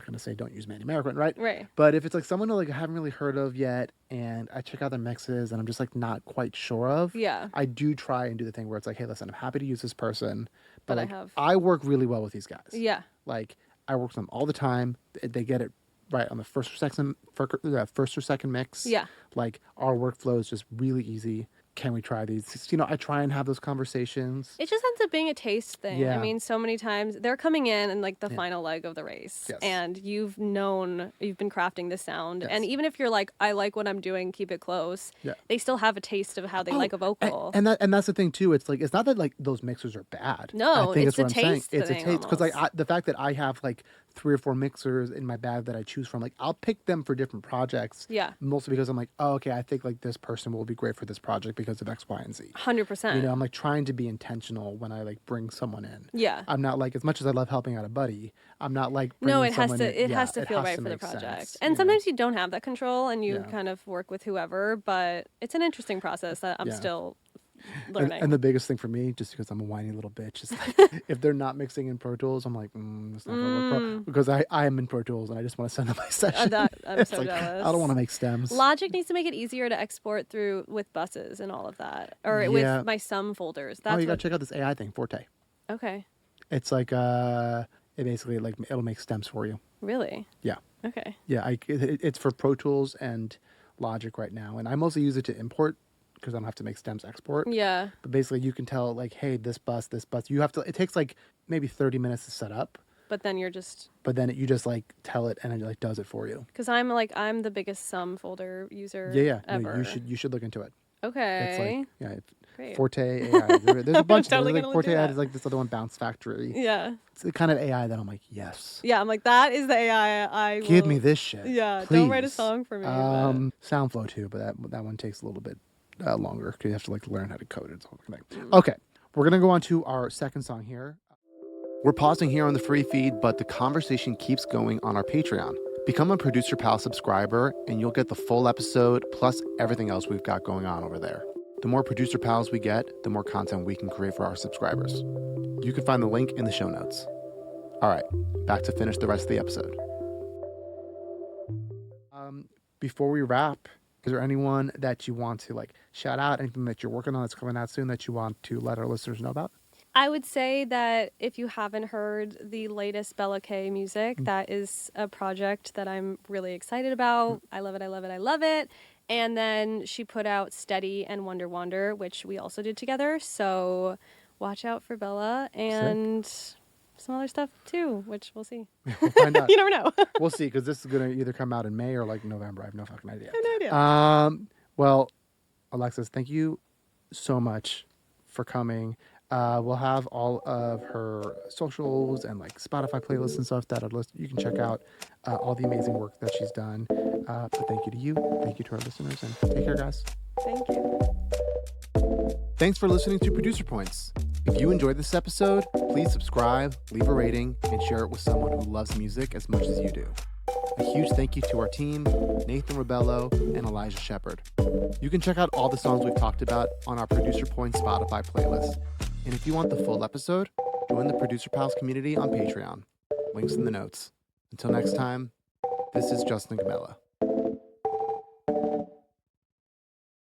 going to say don't use Manny Marroquin, right? Right. But if it's like someone who like I haven't really heard of yet, and I check out their mixes and I'm just like not quite sure of, Yeah. I do try and do the thing where it's like, hey, listen, I'm happy to use this person, but But like, I work really well with these guys. Yeah. Like I work with them all the time. They get it right on the first or second mix. Yeah. Like our workflow is just really easy. Can we try these? I try and have those conversations. It just ends up being a taste thing. Yeah. I mean, so many times they're coming in like the final leg of the race, Yes. and you've been crafting the sound. Yes. And even if you're like, I like what I'm doing, keep it close. Yeah. They still have a taste of how they like a vocal. And that's the thing too. It's like it's not that like those mixers are bad. No, I think it's that's what a I'm saying. taste It's a thing taste because like almost. the fact that I have like 3 or 4 mixers in my bag that I choose from. Like I'll pick them for different projects. Yeah. Mostly because I'm like, oh, okay, I think like this person will be great for this project because of X, Y, and Z. 100%. You know, I'm like trying to be intentional when I like bring someone in. Yeah. I'm not like, as much as I love helping out a buddy, I'm not like No, bringing it has someone to. in. It has to feel right for the make project. sense, And you know? sometimes you don't have that control, and you Yeah. kind of work with whoever. But it's an interesting process that I'm Yeah. still And, learning. and the biggest thing for me, just because I'm a whiny little bitch, is like if they're not mixing in Pro Tools, I'm like, it's not gonna work. Because I am in Pro Tools and I just want to send them my session. I'm It's so like, jealous. I don't want to make stems. Logic needs to make it easier to export through with buses and all of that, or Yeah. with my sum folders. That's Oh, you gotta what. check out this AI thing, Forte. Okay. It's like it basically like it'll make stems for you. Really? Yeah. Okay. Yeah, it's for Pro Tools and Logic right now, and I mostly use it to import because I don't have to make stems export. Yeah. But basically, you can tell like, hey, this bus. You have to. It takes like maybe 30 minutes to set up, But then you're just but then you just like tell it, and it like does it for you. because I'm the biggest sum folder user. Yeah. Ever. No, you should look into it. Okay. It's like it's Great. Forte AI. There's a bunch. Totally There's gonna like look Forte into AI. that. There's like this other one, Bounce Factory. Yeah. It's the kind of AI that I'm like, yes. Yeah. I'm like, that is the AI I Give will- me this shit. Yeah. please. Don't write a song for me. but- Soundflow too, but that one takes a little bit longer because you have to like learn how to code it. Mm. Okay, we're gonna go on to our second song here. We're pausing here on the free feed, but the conversation keeps going on our Patreon. Become a Producer Pal subscriber, and you'll get the full episode plus everything else we've got going on over there. The more Producer Pals we get, the more content we can create for our subscribers. You can find the link in the show notes. All right, back to finish the rest of the episode. Before we wrap, is there anyone that you want to like shout out? Anything that you're working on that's coming out soon that you want to let our listeners know about? I would say that if you haven't heard the latest Berklee music, that is a project that I'm really excited about. I love it, I love it, I love it. And then she put out Steady and Wonder Wander, which we also did together. So watch out for Bella and some other stuff too, which we'll see. We'll find out. You never know. We'll see, because this is going to either come out in May or like November. I have no fucking idea. I have no idea. Well, Alexis, thank you so much for coming. We'll have all of her socials and like Spotify playlists and stuff that you can check out all the amazing work that she's done. But thank you to you. Thank you to our listeners. And take care, guys. Thank you. Thanks for listening to Producer Points. If you enjoyed this episode, please subscribe, leave a rating, and share it with someone who loves music as much as you do. A huge thank you to our team, Nathan Rebello and Elijah Shepard. You can check out all the songs we've talked about on our Producer Points Spotify playlist. And if you want the full episode, join the Producer Pals community on Patreon. Links in the notes. Until next time, this is Justin Gamella.